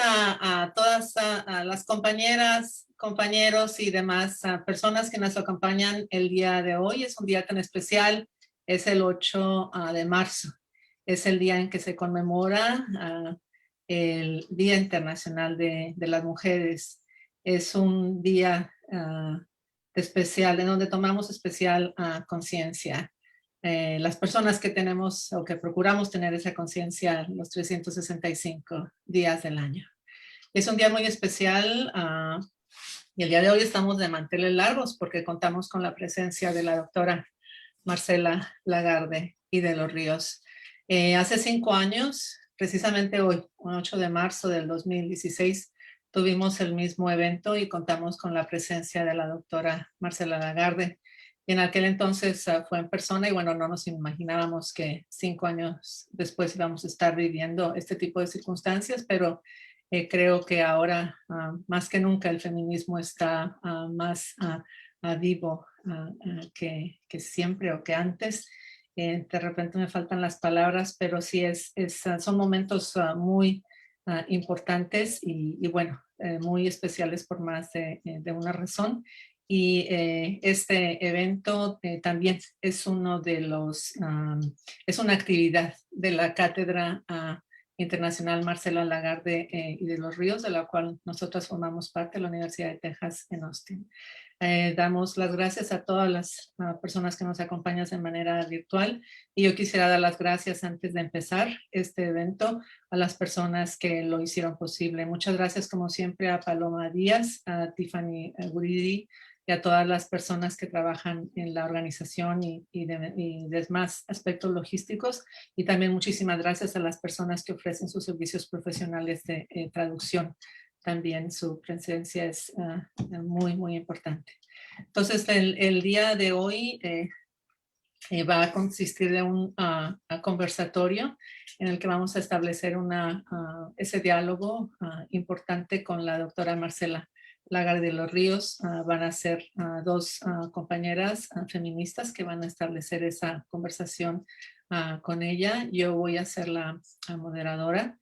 a todas a las compañeras, compañeros y demás personas que nos acompañan el día de hoy. Es un día tan especial, es el 8 de marzo. Es el día en que se conmemora el Día Internacional de las Mujeres. Es un día especial, en donde tomamos especial conciencia. Las personas que tenemos o que procuramos tener esa conciencia los 365 días del año. Es un día muy especial y el día de hoy estamos de manteles largos porque contamos con la presencia de la doctora Marcela Lagarde y de los Ríos. Hace 5 años, precisamente hoy, 8 de marzo del 2016, tuvimos el mismo evento y contamos con la presencia de la doctora Marcela Lagarde. Y en aquel entonces fue en persona y bueno, no nos imaginábamos que 5 años después íbamos a estar viviendo este tipo de circunstancias, pero creo que ahora más que nunca el feminismo está más vivo que siempre o que antes. De repente me faltan las palabras, pero sí son momentos muy importantes y bueno, muy especiales por más de una razón. Y este evento también es uno de es una actividad de la Cátedra Internacional Marcela Lagarde y de los Ríos, de la cual nosotros formamos parte de la Universidad de Texas en Austin. Damos las gracias a todas las personas que nos acompañan de manera virtual y yo quisiera dar las gracias antes de empezar este evento a las personas que lo hicieron posible. Muchas gracias como siempre a Paloma Díaz, a Tiffany Guridi y a todas las personas que trabajan en la organización y demás aspectos logísticos y también muchísimas gracias a las personas que ofrecen sus servicios profesionales de traducción. También su presencia es muy, muy importante. Entonces, el día de hoy va a consistir de un conversatorio en el que vamos a establecer ese diálogo importante con la doctora Marcela Lagarde de los Ríos. Van a ser dos compañeras feministas que van a establecer esa conversación con ella. Yo voy a ser la moderadora.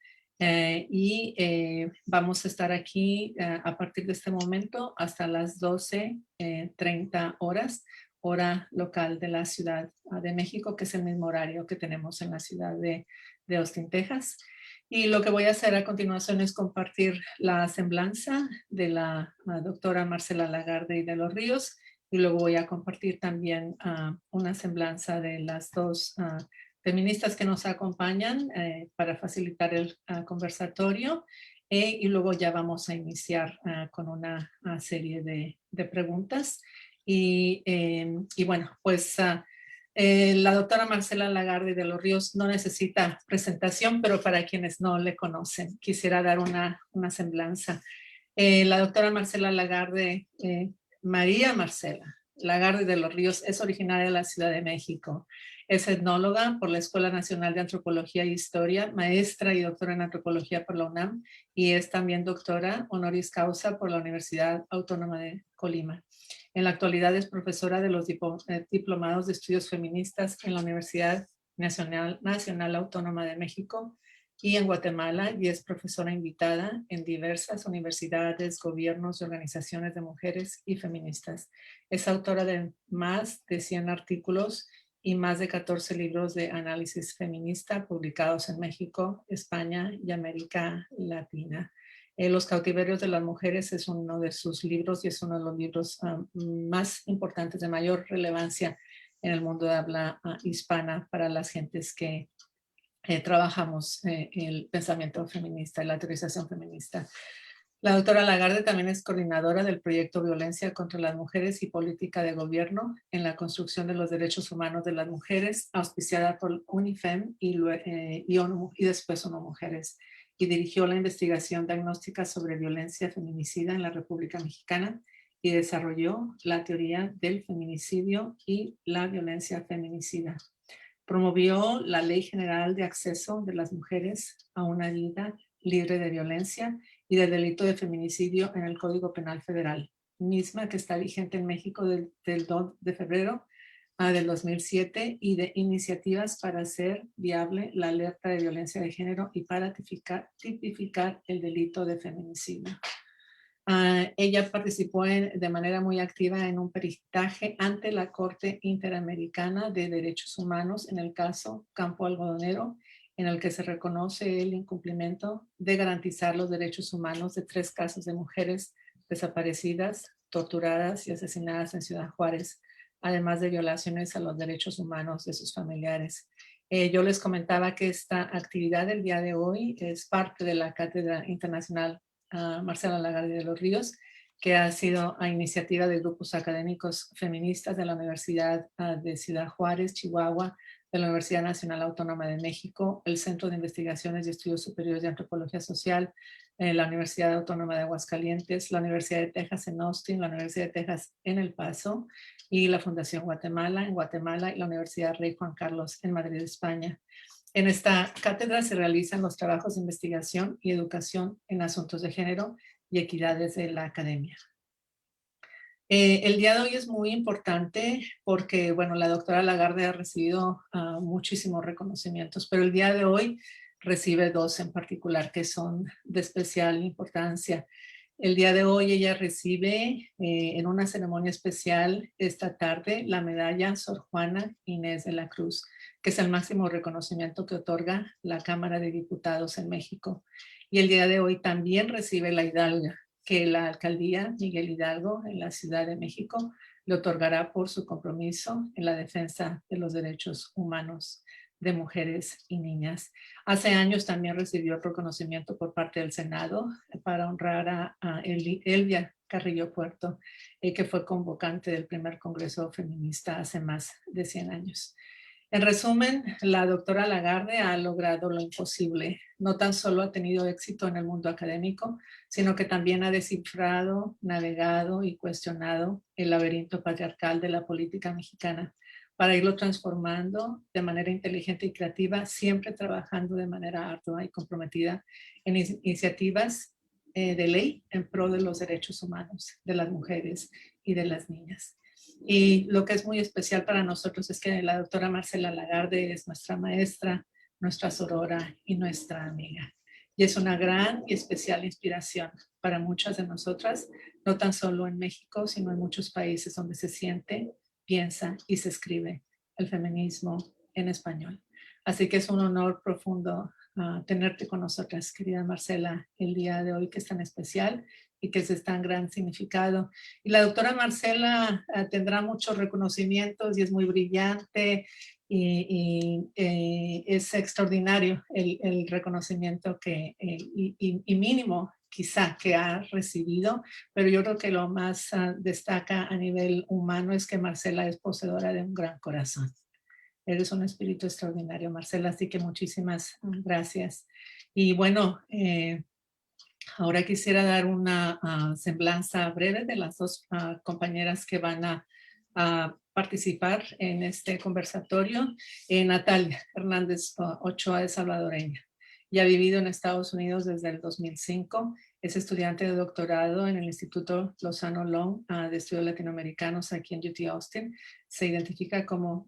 Vamos a estar aquí a partir de este momento hasta las 12:30 horas, hora local de la Ciudad de México, que es el mismo horario que tenemos en la ciudad de Austin, Texas. Y lo que voy a hacer a continuación es compartir la semblanza de la doctora Marcela Lagarde y de los Ríos, y luego voy a compartir también una semblanza de las dos feministas que nos acompañan para facilitar el conversatorio y luego ya vamos a iniciar con una serie de preguntas y bueno, pues la doctora Marcela Lagarde de los Ríos no necesita presentación, pero para quienes no le conocen, quisiera dar una semblanza. La doctora Marcela Lagarde, María Marcela Lagarde de los Ríos, es originaria de la Ciudad de México. Es etnóloga por la Escuela Nacional de Antropología e Historia, maestra y doctora en antropología por la UNAM y es también doctora honoris causa por la Universidad Autónoma de Colima. En la actualidad es profesora de los diplomados de estudios feministas en la Universidad Nacional Autónoma de México y en Guatemala y es profesora invitada en diversas universidades, gobiernos y organizaciones de mujeres y feministas. Es autora de más de 100 artículos y más de 14 libros de análisis feminista publicados en México, España y América Latina. Los cautiverios de las mujeres es uno de sus libros y es uno de los libros más importantes, de mayor relevancia en el mundo de habla hispana para las gentes que trabajamos el pensamiento feminista y la teorización feminista. La doctora Lagarde también es coordinadora del proyecto Violencia contra las Mujeres y Política de Gobierno en la construcción de los derechos humanos de las mujeres, auspiciada por UNIFEM y después ONU Mujeres, y dirigió la investigación diagnóstica sobre violencia feminicida en la República Mexicana y desarrolló la teoría del feminicidio y la violencia feminicida. Promovió la Ley General de Acceso de las Mujeres a una vida libre de violencia y del delito de feminicidio en el Código Penal Federal, misma que está vigente en México del 2 de febrero del 2007 y de iniciativas para hacer viable la alerta de violencia de género y para tipificar el delito de feminicidio. Ella participó de manera muy activa en un peritaje ante la Corte Interamericana de Derechos Humanos en el caso Campo Algodonero, en el que se reconoce el incumplimiento de garantizar los derechos humanos de 3 casos de mujeres desaparecidas, torturadas y asesinadas en Ciudad Juárez, además de violaciones a los derechos humanos de sus familiares. Yo les comentaba que esta actividad del día de hoy es parte de la Cátedra Internacional Marcela Lagarde de los Ríos, que ha sido a iniciativa de grupos académicos feministas de la Universidad de Ciudad Juárez, Chihuahua, de la Universidad Nacional Autónoma de México, el Centro de Investigaciones y Estudios Superiores de Antropología Social, la Universidad Autónoma de Aguascalientes, la Universidad de Texas en Austin, la Universidad de Texas en El Paso y la Fundación Guatemala en Guatemala y la Universidad Rey Juan Carlos en Madrid, España. En esta cátedra se realizan los trabajos de investigación y educación en asuntos de género y equidad desde la academia. El día de hoy es muy importante porque, bueno, la doctora Lagarde ha recibido muchísimos reconocimientos, pero el día de hoy recibe 2 en particular que son de especial importancia. El día de hoy ella recibe en una ceremonia especial esta tarde la medalla Sor Juana Inés de la Cruz, que es el máximo reconocimiento que otorga la Cámara de Diputados en México. Y el día de hoy también recibe la Hidalga, que la alcaldía Miguel Hidalgo en la Ciudad de México le otorgará por su compromiso en la defensa de los derechos humanos de mujeres y niñas. Hace años también recibió el reconocimiento por parte del Senado para honrar a Elvia Carrillo Puerto, que fue convocante del primer Congreso Feminista hace más de 100 años. En resumen, la doctora Lagarde ha logrado lo imposible. No tan solo ha tenido éxito en el mundo académico, sino que también ha descifrado, navegado y cuestionado el laberinto patriarcal de la política mexicana para irlo transformando de manera inteligente y creativa, siempre trabajando de manera ardua y comprometida en iniciativas de ley en pro de los derechos humanos de las mujeres y de las niñas. Y lo que es muy especial para nosotros es que la doctora Marcela Lagarde es nuestra maestra, nuestra sorora y nuestra amiga. Y es una gran y especial inspiración para muchas de nosotras, no tan solo en México, sino en muchos países donde se siente, piensa y se escribe el feminismo en español. Así que es un honor profundo tenerte con nosotras, querida Marcela, el día de hoy que es tan especial y que es tan gran significado. Y la doctora Marcela tendrá muchos reconocimientos y es muy brillante y es extraordinario el reconocimiento que, y mínimo quizá que ha recibido, pero yo creo que lo más destaca a nivel humano es que Marcela es poseedora de un gran corazón. Eres un espíritu extraordinario, Marcela, así que muchísimas gracias. Y bueno, ahora quisiera dar una semblanza breve de las 2 compañeras que van a participar en este conversatorio. Natalia Hernández Ochoa es salvadoreña y ha vivido en Estados Unidos desde el 2005. Es estudiante de doctorado en el Instituto Lozano Long de Estudios Latinoamericanos aquí en UT Austin. Se identifica como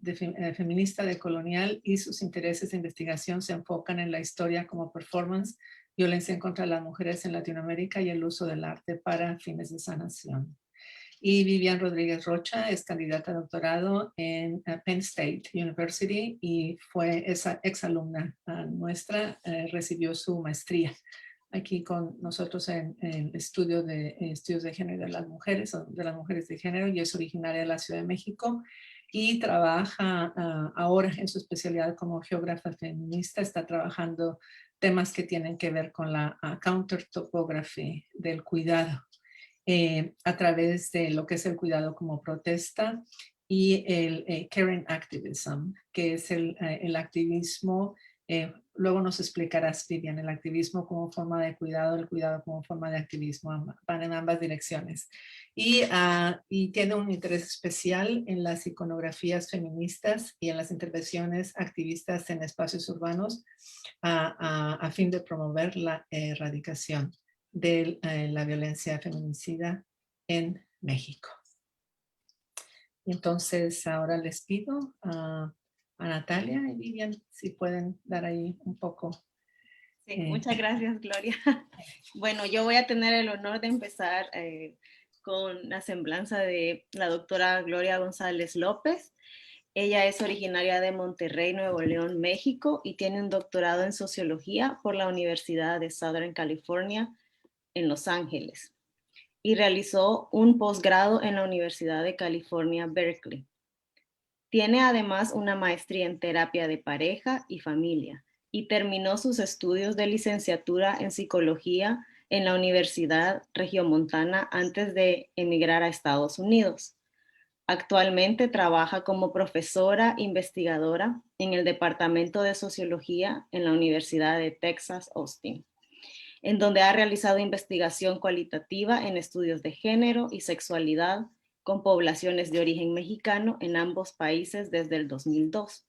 feminista decolonial y sus intereses de investigación se enfocan en la historia como performance, violencia en contra de las mujeres en Latinoamérica y el uso del arte para fines de sanación. Y Vivian Rodríguez Rocha es candidata a doctorado en Penn State University y fue esa exalumna nuestra, recibió su maestría aquí con nosotros en el estudios de género de las mujeres de género, y es originaria de la Ciudad de México y trabaja ahora en su especialidad como geógrafa feminista. Está trabajando temas que tienen que ver con la counter topography del cuidado a través de lo que es el cuidado como protesta y el caring activism, que es el activismo. Luego nos explicarás, Vivian, el activismo como forma de cuidado, el cuidado como forma de activismo, van en ambas direcciones. Y tiene un interés especial en las iconografías feministas y en las intervenciones activistas en espacios urbanos a fin de promover la erradicación de la violencia feminicida en México. Y entonces ahora les pido a Natalia y Vivian si pueden dar ahí un poco. Sí, muchas gracias, Gloria. Bueno, yo voy a tener el honor de empezar con la semblanza de la doctora Gloria González López. Ella es originaria de Monterrey, Nuevo León, México, y tiene un doctorado en sociología por la Universidad de Southern California en Los Ángeles y realizó un posgrado en la Universidad de California, Berkeley. Tiene además una maestría en terapia de pareja y familia y terminó sus estudios de licenciatura en psicología en la Universidad Regiomontana antes de emigrar a Estados Unidos. Actualmente trabaja como profesora investigadora en el Departamento de Sociología en la Universidad de Texas, Austin, en donde ha realizado investigación cualitativa en estudios de género y sexualidad con poblaciones de origen mexicano en ambos países desde el 2002.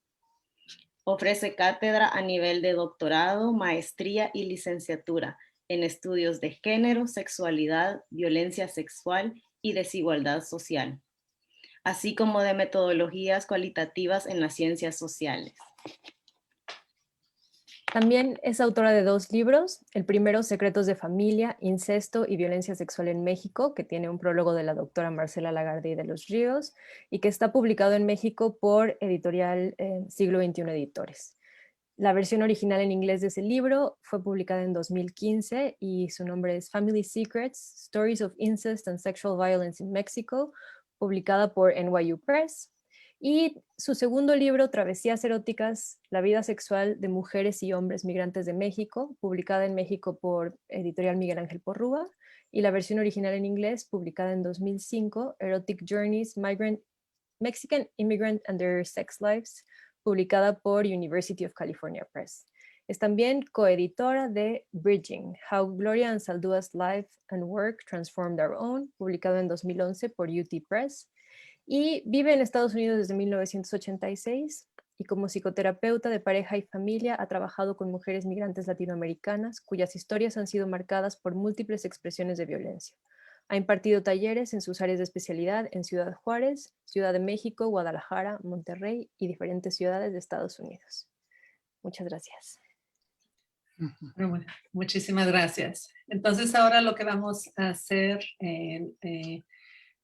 Ofrece cátedra a nivel de doctorado, maestría y licenciatura en estudios de género, sexualidad, violencia sexual y desigualdad social, así como de metodologías cualitativas en las ciencias sociales. También es autora de 2 libros. El primero, Secretos de Familia, Incesto y Violencia Sexual en México, que tiene un prólogo de la doctora Marcela Lagarde de los Ríos y que está publicado en México por editorial Siglo XXI Editores. La versión original en inglés de ese libro fue publicada en 2015 y su nombre es Family Secrets, Stories of Incest and Sexual Violence in Mexico, publicada por NYU Press. Y su segundo libro, Travesías eróticas, la vida sexual de mujeres y hombres migrantes de México, publicada en México por editorial Miguel Ángel Porrúa, y la versión original en inglés, publicada en 2005, Erotic Journeys, Mexican Immigrant and Their Sex Lives, publicada por University of California Press. Es también coeditora de Bridging, How Gloria Anzaldua's Life and Work Transformed Our Own, publicado en 2011 por UT Press, y vive en Estados Unidos desde 1986 y como psicoterapeuta de pareja y familia ha trabajado con mujeres migrantes latinoamericanas cuyas historias han sido marcadas por múltiples expresiones de violencia. Ha impartido talleres en sus áreas de especialidad en Ciudad Juárez, Ciudad de México, Guadalajara, Monterrey y diferentes ciudades de Estados Unidos. Muchas gracias. Bueno, muchísimas gracias. Entonces ahora lo que vamos a hacer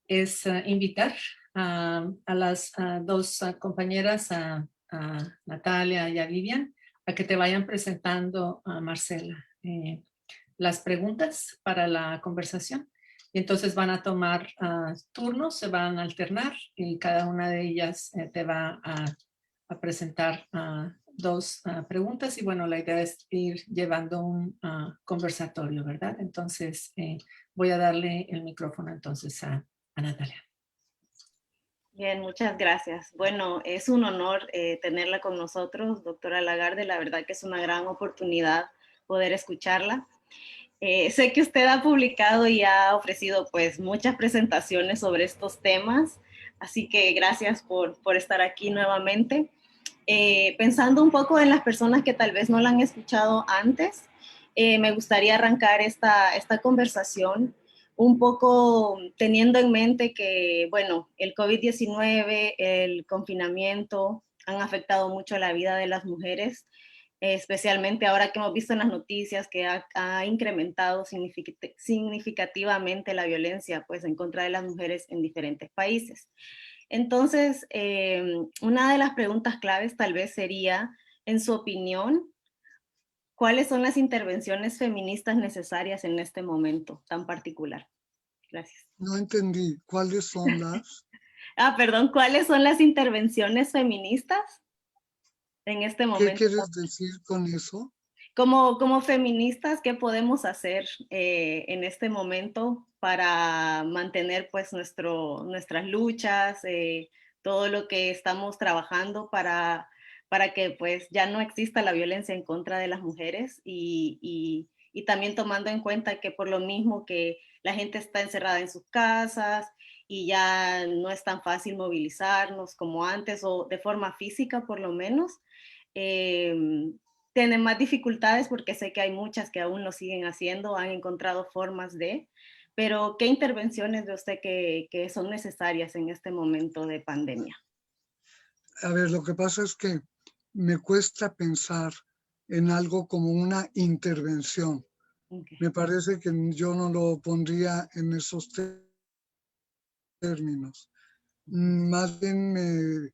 es invitar a las 2 compañeras, a Natalia y a Vivian, a que te vayan presentando a Marcela las preguntas para la conversación. Y entonces van a tomar turnos, se van a alternar y cada una de ellas te va a presentar 2 preguntas. Y bueno, la idea es ir llevando un conversatorio, ¿verdad? Entonces voy a darle el micrófono entonces a Natalia. Bien, muchas gracias. Bueno, es un honor tenerla con nosotros, doctora Lagarde. La verdad que es una gran oportunidad poder escucharla. Sé que usted ha publicado y ha ofrecido pues muchas presentaciones sobre estos temas, así que gracias por estar aquí nuevamente. Pensando un poco en las personas que tal vez no la han escuchado antes, me gustaría arrancar esta conversación un poco teniendo en mente que, bueno, el COVID-19, el confinamiento han afectado mucho la vida de las mujeres, especialmente ahora que hemos visto en las noticias que ha incrementado significativamente la violencia pues, en contra de las mujeres en diferentes países. Entonces, una de las preguntas claves tal vez sería, en su opinión, ¿cuáles son las intervenciones feministas necesarias en este momento tan particular? Gracias. No entendí. ¿Cuáles son las? Perdón, ¿cuáles son las intervenciones feministas en este ¿Qué momento? quieres decir con eso? Como feministas, ¿qué podemos hacer en este momento para mantener pues nuestras luchas, todo lo que estamos trabajando para que pues ya no exista la violencia en contra de las mujeres y también tomando en cuenta que por lo mismo que la gente está encerrada en sus casas y ya no es tan fácil movilizarnos como antes o de forma física por lo menos, tienen más dificultades porque sé que hay muchas que aún lo siguen haciendo, han encontrado formas de, pero ¿qué intervenciones ve usted que son necesarias en este momento de pandemia? A ver, lo que pasa es que me cuesta pensar en algo como una intervención. Okay. Me parece que yo no lo pondría en esos términos. Más bien me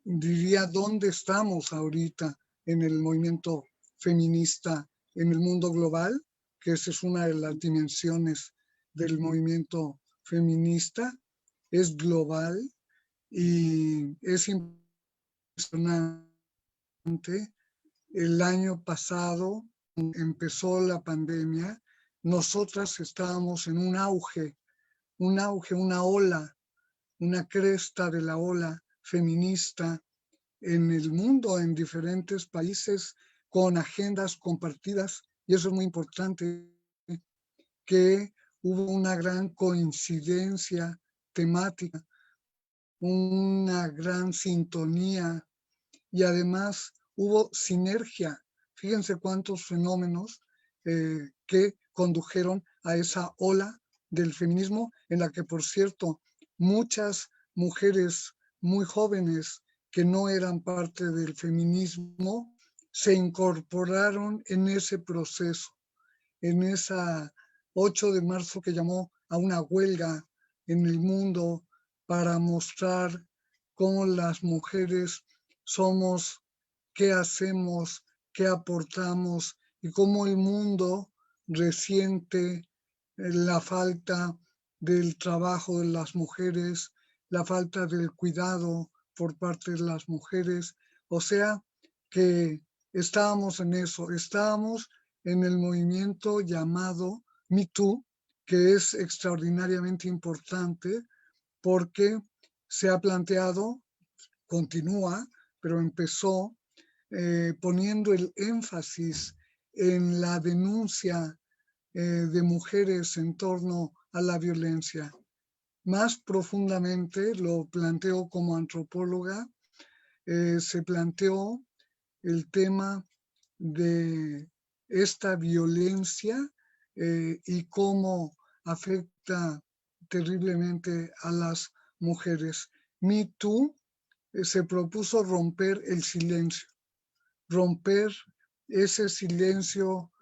diría dónde estamos ahorita en el movimiento feminista en el mundo global, que esa es una de las dimensiones del movimiento feminista, es global y es impresionante. El año pasado empezó la pandemia, nosotras estábamos en un auge, una ola, una cresta de la ola feminista en el mundo, en diferentes países, con agendas compartidas, y eso es muy importante, que hubo una gran coincidencia temática, una gran sintonía, y además hubo sinergia. Fíjense cuántos fenómenos que condujeron a esa ola del feminismo, en la que, por cierto, muchas mujeres muy jóvenes que no eran parte del feminismo se incorporaron en ese proceso, en esa 8 de marzo que llamó a una huelga en el mundo para mostrar cómo las mujeres somos, qué hacemos, qué aportamos y cómo el mundo resiente la falta del trabajo de las mujeres, la falta del cuidado por parte de las mujeres. O sea que estábamos en eso, estábamos en el movimiento llamado Me Too, que es extraordinariamente importante porque se ha planteado, continúa, pero empezó poniendo el énfasis en la denuncia de mujeres en torno a la violencia. Más profundamente, lo planteo como antropóloga, se planteó el tema de esta violencia y cómo afecta terriblemente a las mujeres. Me Too se propuso romper el silencio, romper ese silencio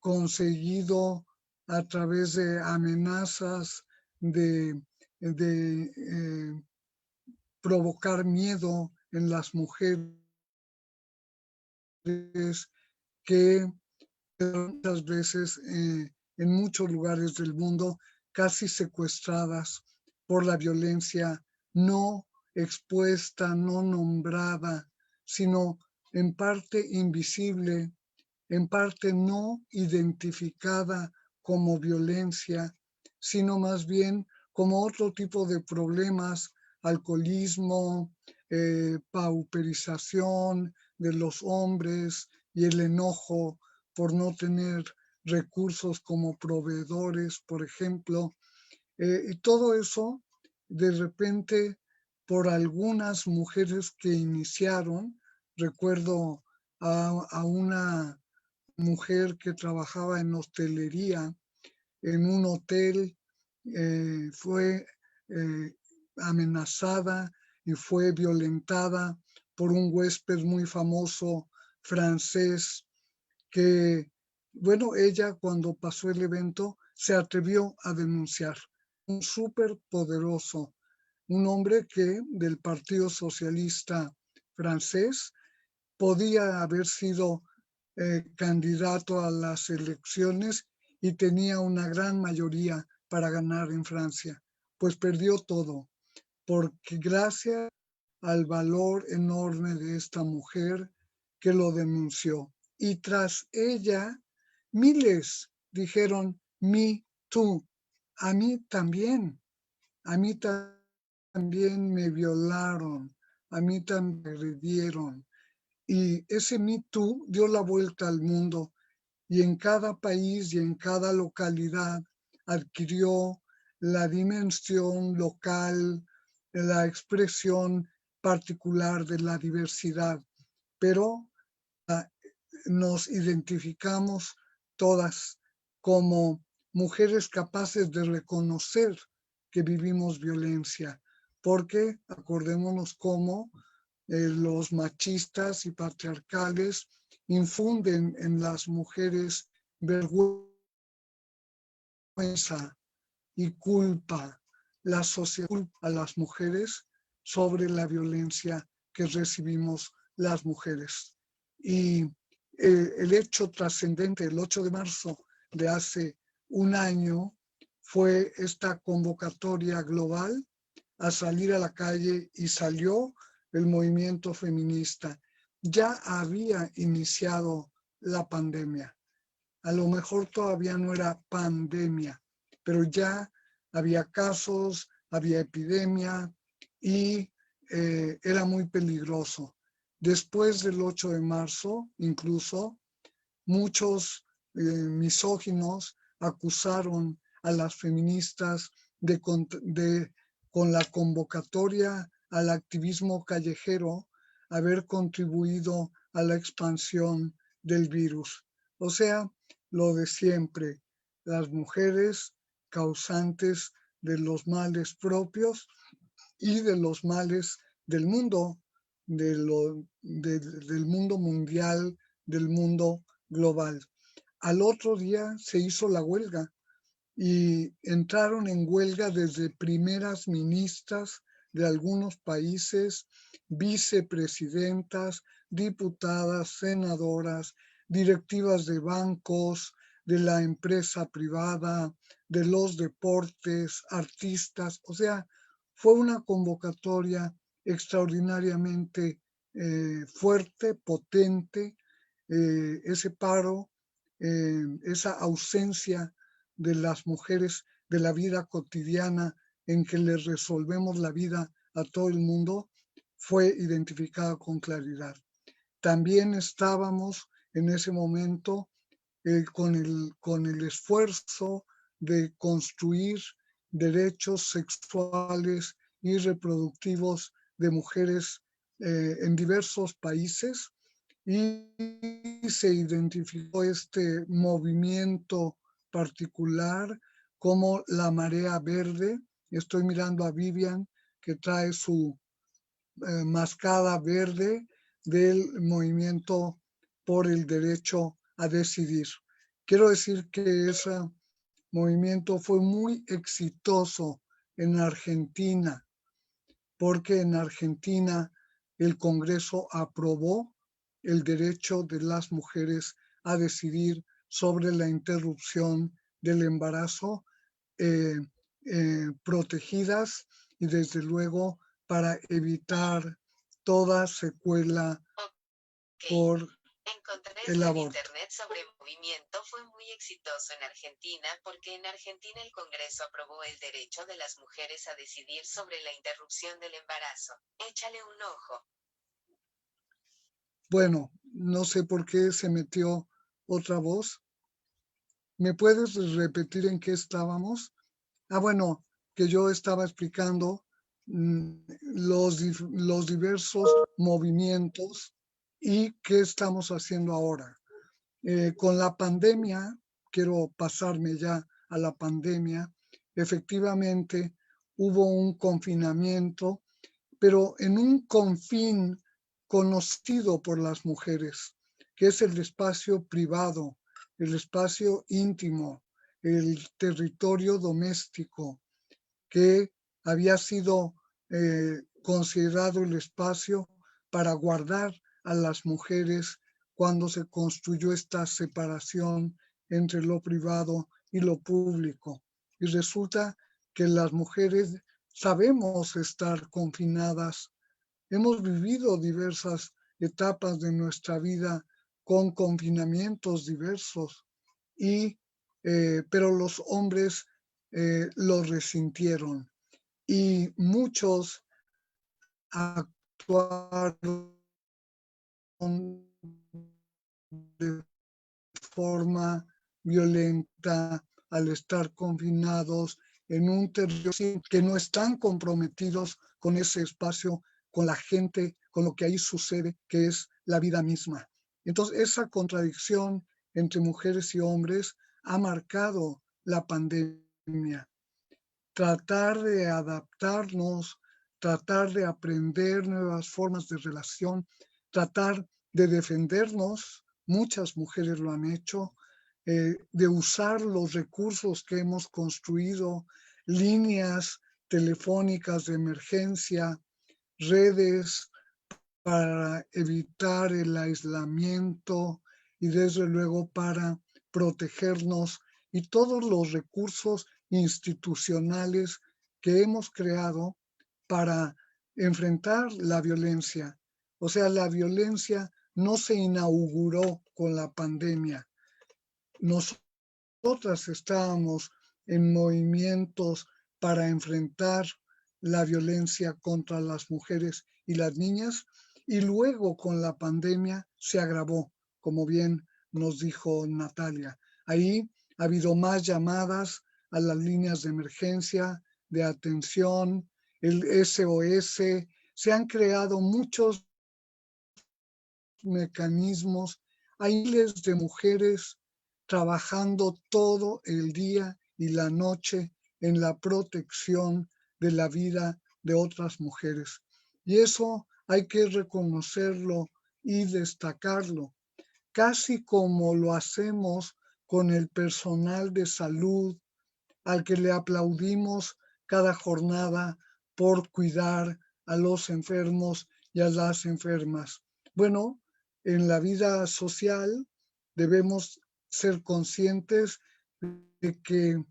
conseguido a través de amenazas, de provocar miedo en las mujeres que muchas veces en muchos lugares del mundo casi secuestradas por la violencia no expuesta, no nombrada, sino en parte invisible, en parte no identificada como violencia, sino más bien como otro tipo de problemas, alcoholismo, pauperización de los hombres y el enojo por no tener recursos como proveedores, por ejemplo. Y todo eso, de repente, por algunas mujeres que iniciaron, recuerdo a una mujer que trabajaba en hostelería, en un hotel, fue amenazada y fue violentada por un huésped muy famoso francés que, bueno, ella cuando pasó el evento se atrevió a denunciar. Un súper poderoso, un hombre que del Partido Socialista francés podía haber sido candidato a las elecciones y tenía una gran mayoría para ganar en Francia. Pues perdió todo, porque gracias al valor enorme de esta mujer que lo denunció. Y tras ella, miles dijeron, Me Too, a mí también, a mí también me violaron, a mí también me agredieron. Y ese Me Too dio la vuelta al mundo y en cada país y en cada localidad adquirió la dimensión local, la expresión particular de la diversidad. Pero nos identificamos todas como mujeres capaces de reconocer que vivimos violencia, porque acordémonos cómo los machistas y patriarcales infunden en las mujeres vergüenza y culpa. La sociedad culpa a las mujeres sobre la violencia que recibimos las mujeres. Y el hecho trascendente, el 8 de marzo de hace un año, fue esta convocatoria global a salir a la calle, y salió el movimiento feminista. Ya había iniciado la pandemia. A lo mejor todavía no era pandemia, pero ya había casos, había epidemia y era muy peligroso. Después del 8 de marzo, incluso, muchos misóginos acusaron a las feministas con la convocatoria al activismo callejero, haber contribuido a la expansión del virus. O sea, lo de siempre, las mujeres causantes de los males propios y de los males del mundo, del mundo mundial, del mundo global. Al otro día se hizo la huelga y entraron en huelga desde primeras ministras de algunos países, vicepresidentas, diputadas, senadoras, directivas de bancos, de la empresa privada, de los deportes, artistas. O sea, fue una convocatoria extraordinariamente fuerte, potente, ese paro, esa ausencia de las mujeres de la vida cotidiana en que les resolvemos la vida a todo el mundo, fue identificada con claridad. También estábamos en ese momento con el esfuerzo de construir derechos sexuales y reproductivos de mujeres en diversos países, y se identificó este movimiento particular como la marea verde. Estoy mirando a Vivian, que trae su mascada verde del movimiento por el derecho a decidir. Quiero decir que ese movimiento fue muy exitoso en Argentina, porque en Argentina el Congreso aprobó el derecho de las mujeres a decidir sobre la interrupción del embarazo, protegidas y desde luego para evitar toda secuela por Encontré el esto en aborto. internet sobre el movimiento. Fue muy exitoso en Argentina porque en Argentina el Congreso aprobó el derecho de las mujeres a decidir sobre la interrupción del embarazo. Échale un ojo. Bueno, no sé por qué se metió otra voz. ¿Me puedes repetir en qué estábamos? Bueno, que yo estaba explicando los diversos movimientos y qué estamos haciendo ahora. Con la pandemia, quiero pasarme ya a la pandemia, efectivamente hubo un confinamiento, pero en un confín conocido por las mujeres, que es el espacio privado, el espacio íntimo, el territorio doméstico, que había sido considerado el espacio para guardar a las mujeres cuando se construyó esta separación entre lo privado y lo público. Y resulta que las mujeres sabemos estar confinadas. Hemos vivido diversas etapas de nuestra vida con confinamientos diversos, pero los hombres lo resintieron y muchos actuaron de forma violenta al estar confinados en un territorio que no están comprometidos con ese espacio, con la gente, con lo que ahí sucede, que es la vida misma. Entonces, esa contradicción entre mujeres y hombres ha marcado la pandemia. Tratar de adaptarnos, tratar de aprender nuevas formas de relación, tratar de defendernos, muchas mujeres lo han hecho, de usar los recursos que hemos construido, líneas telefónicas de emergencia, redes para evitar el aislamiento y desde luego para protegernos y todos los recursos institucionales que hemos creado para enfrentar la violencia. O sea, la violencia no se inauguró con la pandemia. Nosotras estábamos en movimientos para enfrentar la violencia contra las mujeres y las niñas y luego con la pandemia se agravó, como bien nos dijo Natalia. Ahí ha habido más llamadas a las líneas de emergencia, de atención, el SOS. Se han creado muchos mecanismos. Hay miles de mujeres trabajando todo el día y la noche en la protección de la vida de otras mujeres. Y eso hay que reconocerlo y destacarlo, casi como lo hacemos con el personal de salud al que le aplaudimos cada jornada por cuidar a los enfermos y a las enfermas. Bueno, en la vida social debemos ser conscientes de que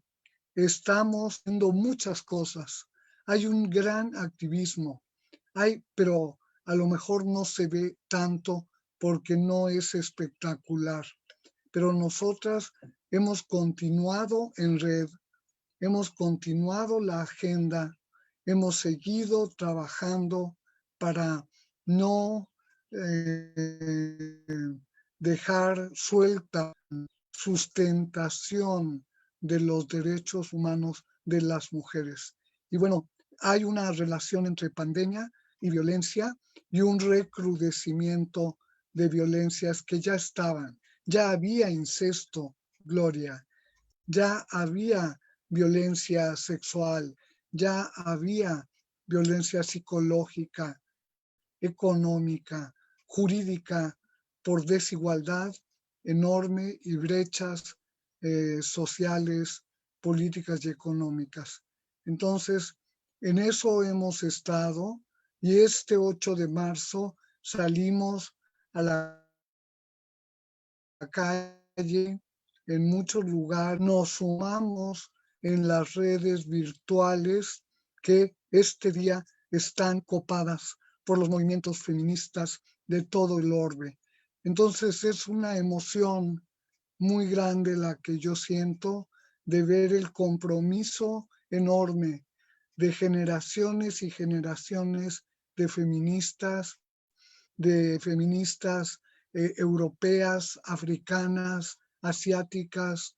estamos haciendo muchas cosas. Hay un gran activismo, pero a lo mejor no se ve tanto porque no es espectacular. Pero nosotras hemos continuado en red, hemos continuado la agenda, hemos seguido trabajando para no dejar suelta sustentación de los derechos humanos de las mujeres. Y bueno, hay una relación entre pandemia y violencia y un recrudecimiento de violencias que ya estaban. Ya había incesto, Gloria, ya había violencia sexual, ya había violencia psicológica, económica, jurídica, por desigualdad enorme y brechas sociales, políticas y económicas. Entonces, en eso hemos estado y este 8 de marzo salimos a la calle en muchos lugares, nos sumamos en las redes virtuales que este día están copadas por los movimientos feministas de todo el orbe. Entonces es una emoción muy grande la que yo siento de ver el compromiso enorme de generaciones y generaciones de feministas europeas, africanas, asiáticas,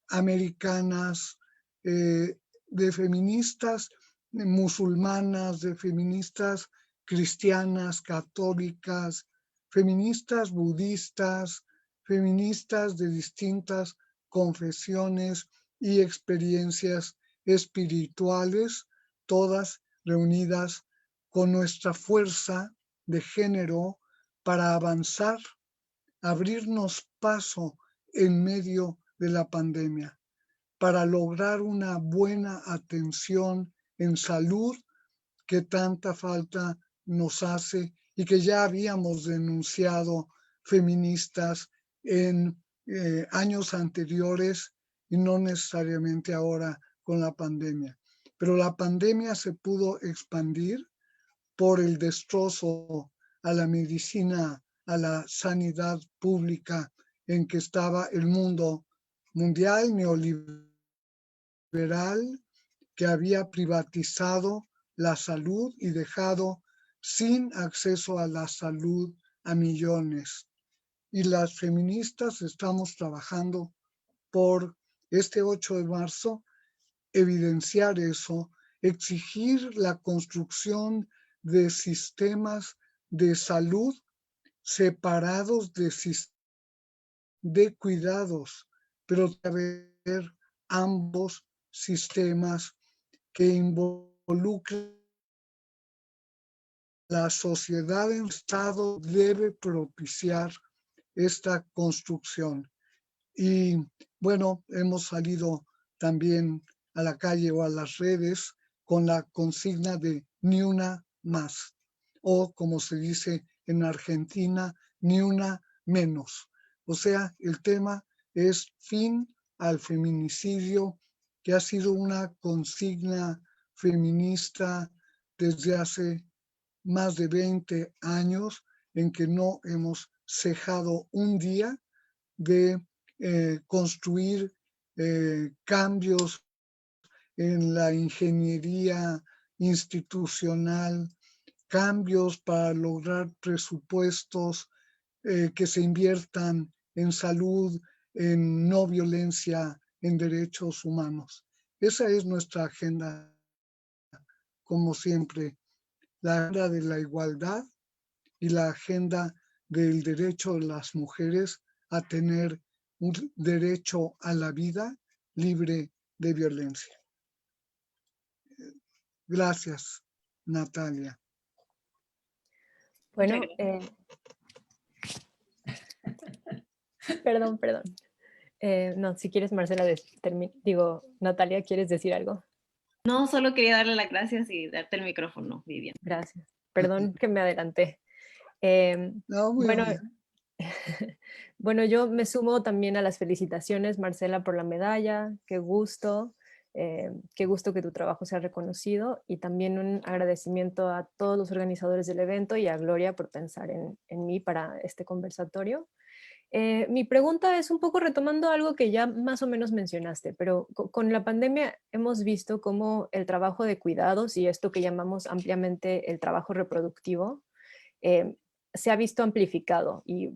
americanas, de feministas musulmanas, de feministas cristianas, católicas, feministas budistas, feministas de distintas confesiones y experiencias espirituales, todas reunidas con nuestra fuerza de género para avanzar, abrirnos paso en medio de la pandemia, para lograr una buena atención en salud que tanta falta nos hace y que ya habíamos denunciado feministas en años anteriores y no necesariamente ahora con la pandemia. Pero la pandemia se pudo expandir por el destrozo a la medicina, a la sanidad pública en que estaba el mundo mundial neoliberal que había privatizado la salud y dejado sin acceso a la salud a millones. Y las feministas estamos trabajando por este 8 de marzo evidenciar eso, exigir la construcción de sistemas de salud separados de cuidados, pero haber ambos sistemas que involucran la sociedad en estado debe propiciar esta construcción. Y bueno, hemos salido también a la calle o a las redes con la consigna de ni una más, o como se dice en Argentina, ni una menos. O sea, el tema es fin al feminicidio, que ha sido una consigna feminista desde hace más de 20 años, en que no hemos cejado un día de construir cambios en la ingeniería institucional, cambios para lograr presupuestos que se inviertan en salud, en no violencia, en derechos humanos. Esa es nuestra agenda, como siempre, la agenda de la igualdad y la agenda del derecho de las mujeres a tener un derecho a la vida libre de violencia. Gracias, Natalia. Bueno, perdón. No, si quieres, Marcela, Natalia, ¿quieres decir algo? No, solo quería darle las gracias y darte el micrófono, Vivian. Gracias. Perdón que me adelanté. No, muy Bueno, bien. bueno, yo me sumo también a las felicitaciones, Marcela, por la medalla. Qué gusto que tu trabajo sea reconocido, y también un agradecimiento a todos los organizadores del evento y a Gloria por pensar en mí para este conversatorio. Mi pregunta es un poco retomando algo que ya más o menos mencionaste, pero con la pandemia hemos visto cómo el trabajo de cuidados y esto que llamamos ampliamente el trabajo reproductivo se ha visto amplificado, y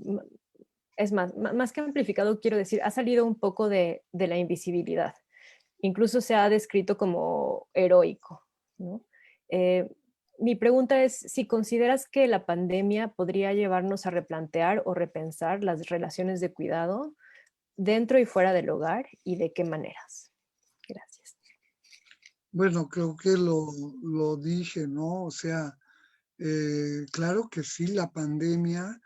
es más que amplificado, quiero decir, ha salido un poco de la invisibilidad. Incluso se ha descrito como heroico, ¿no? Mi pregunta es si consideras que la pandemia podría llevarnos a replantear o repensar las relaciones de cuidado dentro y fuera del hogar, y de qué maneras. Gracias. Bueno, creo que lo dije, ¿no? O sea, claro que sí, la pandemia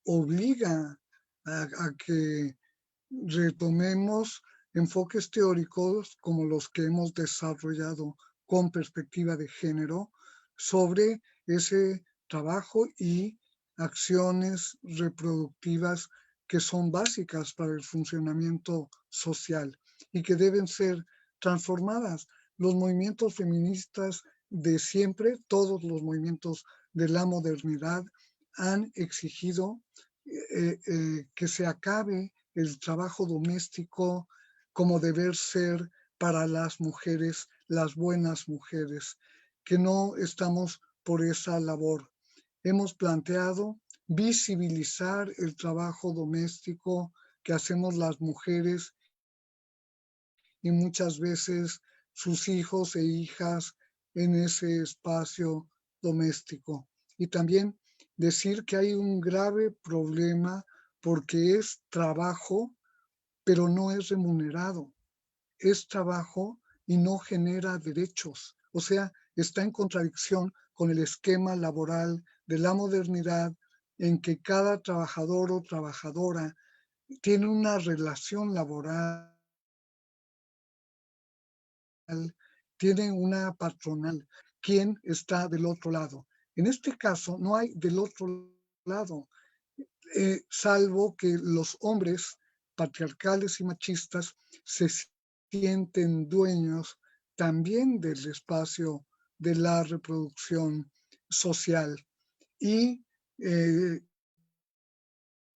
obliga a que retomemos enfoques teóricos como los que hemos desarrollado con perspectiva de género sobre ese trabajo y acciones reproductivas que son básicas para el funcionamiento social y que deben ser transformadas. Los movimientos feministas de siempre, todos los movimientos de la modernidad, han exigido que se acabe el trabajo doméstico como deber ser para las mujeres, las buenas mujeres, que no estamos por esa labor. Hemos planteado visibilizar el trabajo doméstico que hacemos las mujeres y muchas veces sus hijos e hijas en ese espacio doméstico. Y también decir que hay un grave problema porque es trabajo, pero no es remunerado. Es trabajo y no genera derechos. O sea, está en contradicción con el esquema laboral de la modernidad, en que cada trabajador o trabajadora tiene una relación laboral, tiene una patronal. ¿Quién está del otro lado? En este caso, no hay del otro lado, salvo que los hombres patriarcales y machistas se sienten dueños también del espacio de la reproducción social y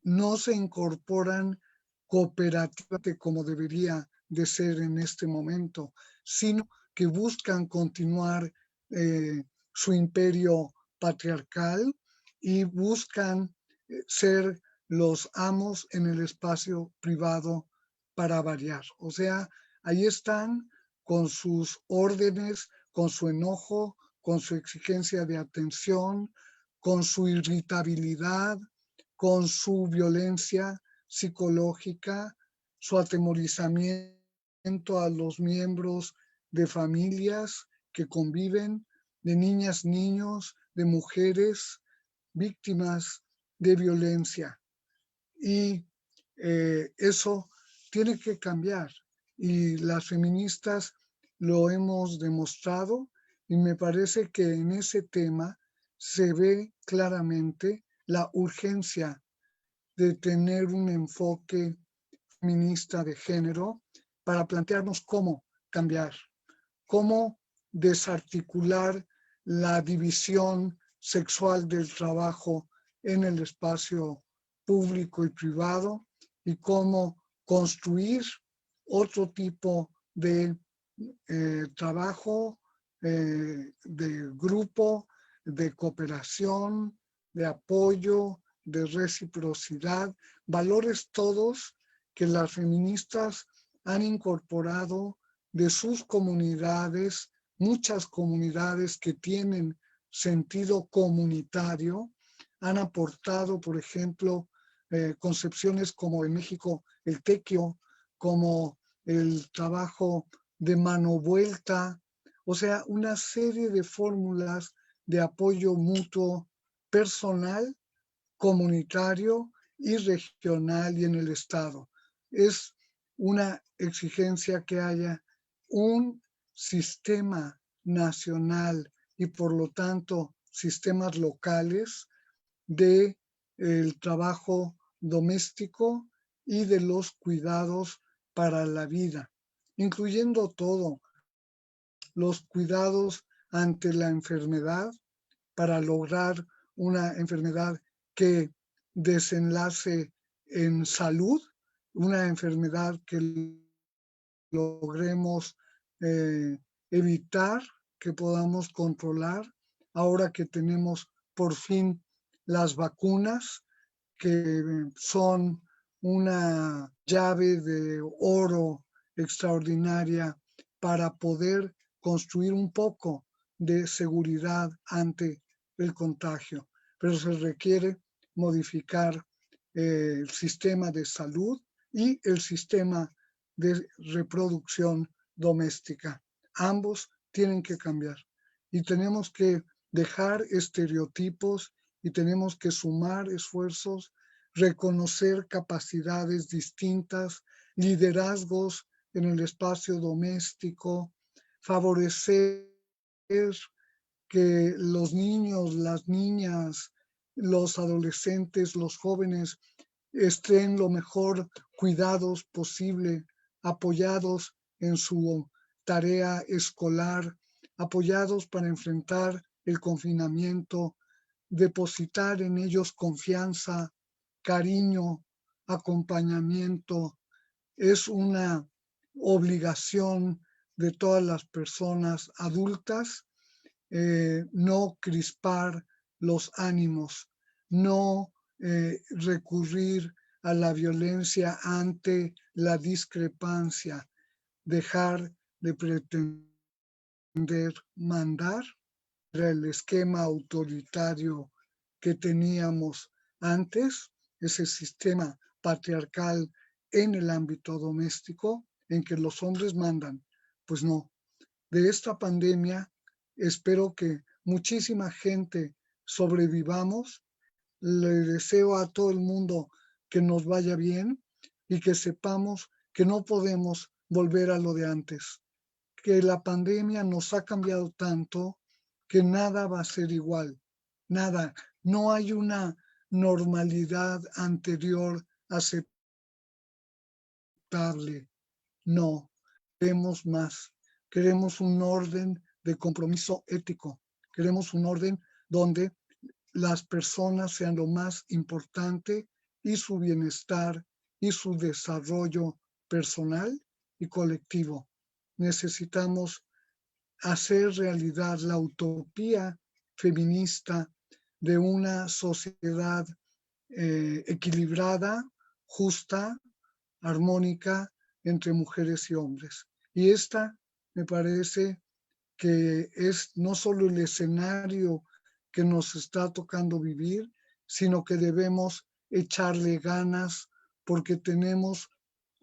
no se incorporan cooperativamente como debería de ser en este momento, sino que buscan continuar su imperio patriarcal y buscan ser los amos en el espacio privado para variar. O sea, ahí están con sus órdenes, con su enojo, con su exigencia de atención, con su irritabilidad, con su violencia psicológica, su atemorizamiento a los miembros de familias que conviven, de niñas, niños, de mujeres víctimas de violencia. Y eso tiene que cambiar. Y las feministas lo hemos demostrado y me parece que en ese tema se ve claramente la urgencia de tener un enfoque feminista de género para plantearnos cómo cambiar, cómo desarticular la división sexual del trabajo en el espacio público y privado y cómo construir otro tipo de trabajo, de grupo, de cooperación, de apoyo, de reciprocidad, valores todos que las feministas han incorporado de sus comunidades, muchas comunidades que tienen sentido comunitario, han aportado, por ejemplo, concepciones como en México el tequio, como el trabajo de mano vuelta, o sea, una serie de fórmulas de apoyo mutuo personal, comunitario y regional y en el Estado. Es una exigencia que haya un sistema nacional y por lo tanto sistemas locales de el trabajo doméstico y de los cuidados para la vida, incluyendo todo, los cuidados ante la enfermedad para lograr una enfermedad que desenlace en salud, una enfermedad que logremos evitar, que podamos controlar, ahora que tenemos por fin las vacunas, que son una llave de oro extraordinaria para poder construir un poco de seguridad ante el contagio. Pero se requiere modificar el sistema de salud y el sistema de reproducción doméstica. Ambos tienen que cambiar y tenemos que dejar estereotipos y tenemos que sumar esfuerzos, reconocer capacidades distintas, liderazgos en el espacio doméstico, favorecer que los niños, las niñas, los adolescentes, los jóvenes estén lo mejor cuidados posible, apoyados en su tarea escolar, apoyados para enfrentar el confinamiento, depositar en ellos confianza, cariño, acompañamiento. Es una obligación de todas las personas adultas no crispar los ánimos, no recurrir a la violencia ante la discrepancia, dejar de pretender mandar el esquema autoritario que teníamos antes, ese sistema patriarcal en el ámbito doméstico en que los hombres mandan. Pues no, de esta pandemia espero que muchísima gente sobrevivamos. Le deseo a todo el mundo que nos vaya bien y que sepamos que no podemos volver a lo de antes, que la pandemia nos ha cambiado tanto que nada va a ser igual, nada, no hay una normalidad anterior aceptable, no, queremos más, queremos un orden de compromiso ético, queremos un orden donde las personas sean lo más importante y su bienestar y su desarrollo personal y colectivo. Necesitamos hacer realidad la utopía feminista de una sociedad equilibrada, justa, armónica entre mujeres y hombres. Y esta me parece que es no solo el escenario que nos está tocando vivir, sino que debemos echarle ganas porque tenemos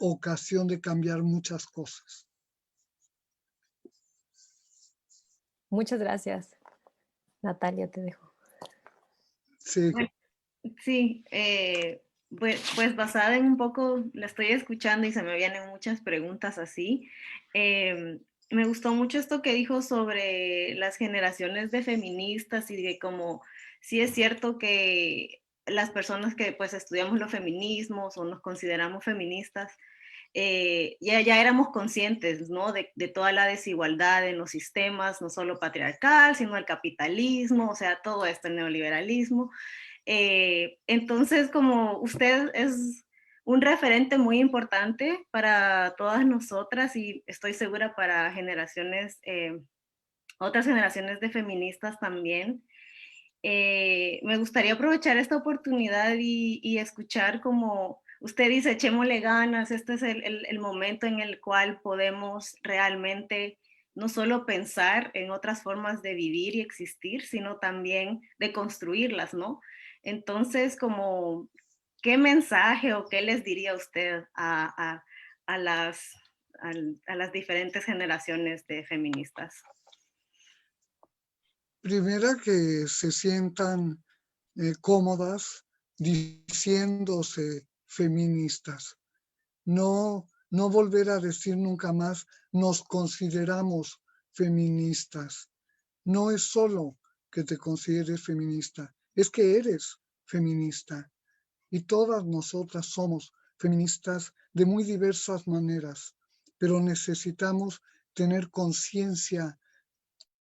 ocasión de cambiar muchas cosas. Muchas gracias. Natalia, te dejo. Sí. Bueno, sí, pues basada en un poco, la estoy escuchando y se me vienen muchas preguntas así. Me gustó mucho esto que dijo sobre las generaciones de feministas y de cómo sí es cierto que las personas que pues estudiamos los feminismos o nos consideramos feministas, ya éramos conscientes, ¿no? De toda la desigualdad en los sistemas, no solo patriarcal, sino el capitalismo, o sea, todo esto, el neoliberalismo. Entonces, como usted es un referente muy importante para todas nosotras y estoy segura para generaciones, otras generaciones de feministas también. Me gustaría aprovechar esta oportunidad y escuchar como usted dice, echémosle ganas, este es el momento en el cual podemos realmente no solo pensar en otras formas de vivir y existir, sino también de construirlas, ¿no? Entonces, como, ¿qué mensaje o qué les diría usted a las diferentes generaciones de feministas? Primera, que se sientan cómodas diciéndose feministas. No volver a decir nunca más nos consideramos feministas. No es solo que te consideres feminista, es que eres feminista. Y todas nosotras somos feministas de muy diversas maneras, pero necesitamos tener conciencia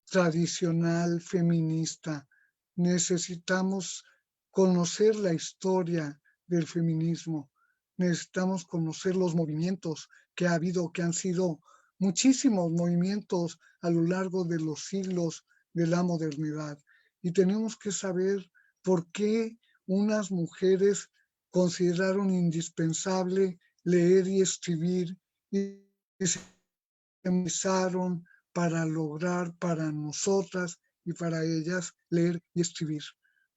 tradicional feminista. Necesitamos conocer la historia del feminismo. Necesitamos conocer los movimientos que ha habido, que han sido muchísimos movimientos a lo largo de los siglos de la modernidad. Y tenemos que saber por qué unas mujeres consideraron indispensable leer y escribir y se empezaron para lograr para nosotras y para ellas leer y escribir.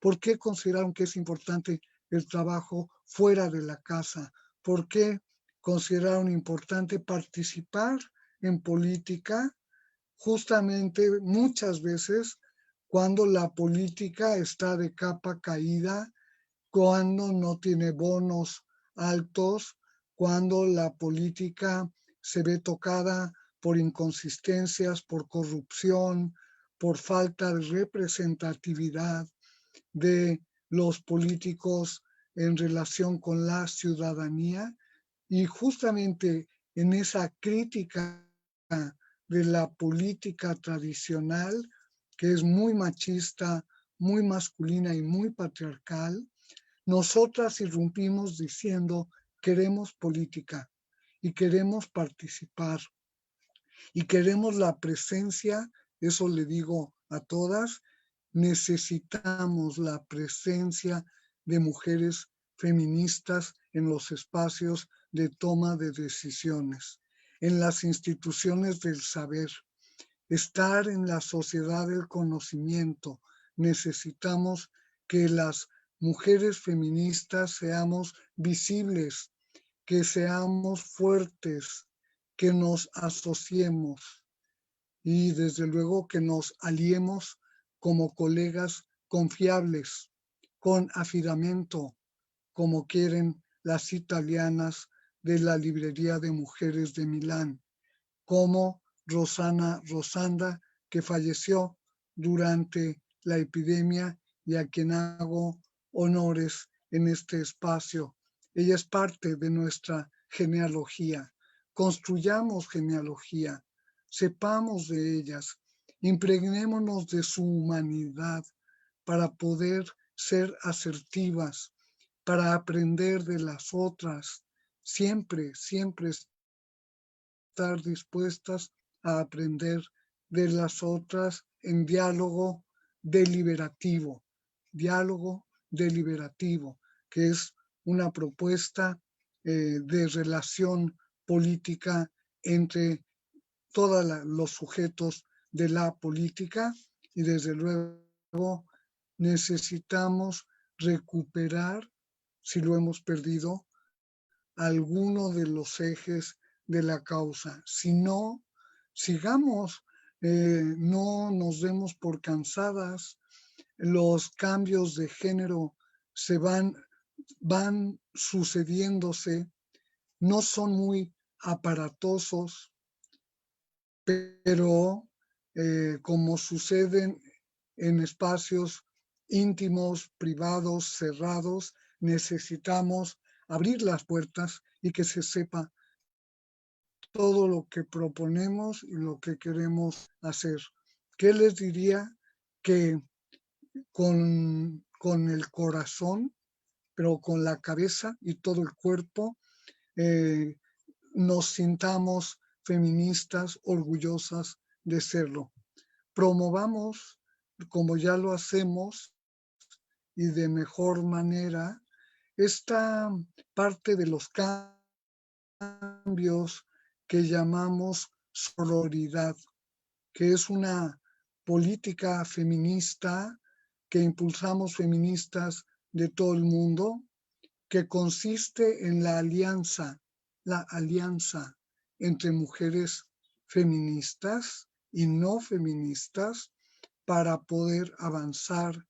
¿Por qué consideraron que es importante el trabajo fuera de la casa? ¿Por qué consideraron importante participar en política? Justamente muchas veces cuando la política está de capa caída, cuando no tiene bonos altos, cuando la política se ve tocada por inconsistencias, por corrupción, por falta de representatividad de los políticos en relación con la ciudadanía. Y justamente en esa crítica de la política tradicional, que es muy machista, muy masculina y muy patriarcal, nosotras irrumpimos diciendo, queremos política y queremos participar y queremos la presencia, eso le digo a todas, necesitamos la presencia de mujeres feministas en los espacios de toma de decisiones, en las instituciones del saber, estar en la sociedad del conocimiento. Necesitamos que las mujeres feministas seamos visibles, que seamos fuertes, que nos asociemos y desde luego que nos aliemos como colegas confiables, con afiramento, como quieren las italianas de la Librería de Mujeres de Milán, como Rosana Rosanda, que falleció durante la epidemia y a quien hago honores en este espacio. Ella es parte de nuestra genealogía. Construyamos genealogía, sepamos de ellas, impregnémonos de su humanidad para poder ser asertivas, para aprender de las otras, siempre, siempre estar dispuestas a aprender de las otras en diálogo deliberativo, que es una propuesta de relación política entre todos los sujetos de la política y desde luego necesitamos recuperar, si lo hemos perdido, alguno de los ejes de la causa. Si no, sigamos, no nos demos por cansadas. Los cambios de género van sucediéndose, no son muy aparatosos, pero como suceden en espacios íntimos, privados, cerrados, necesitamos abrir las puertas y que se sepa todo lo que proponemos y lo que queremos hacer. ¿Qué les diría? Que con el corazón, pero con la cabeza y todo el cuerpo, nos sintamos feministas orgullosas de serlo. Promovamos, como ya lo hacemos y de mejor manera, esta parte de los cambios que llamamos sororidad, que es una política feminista que impulsamos feministas de todo el mundo, que consiste en la alianza entre mujeres feministas y no feministas para poder avanzar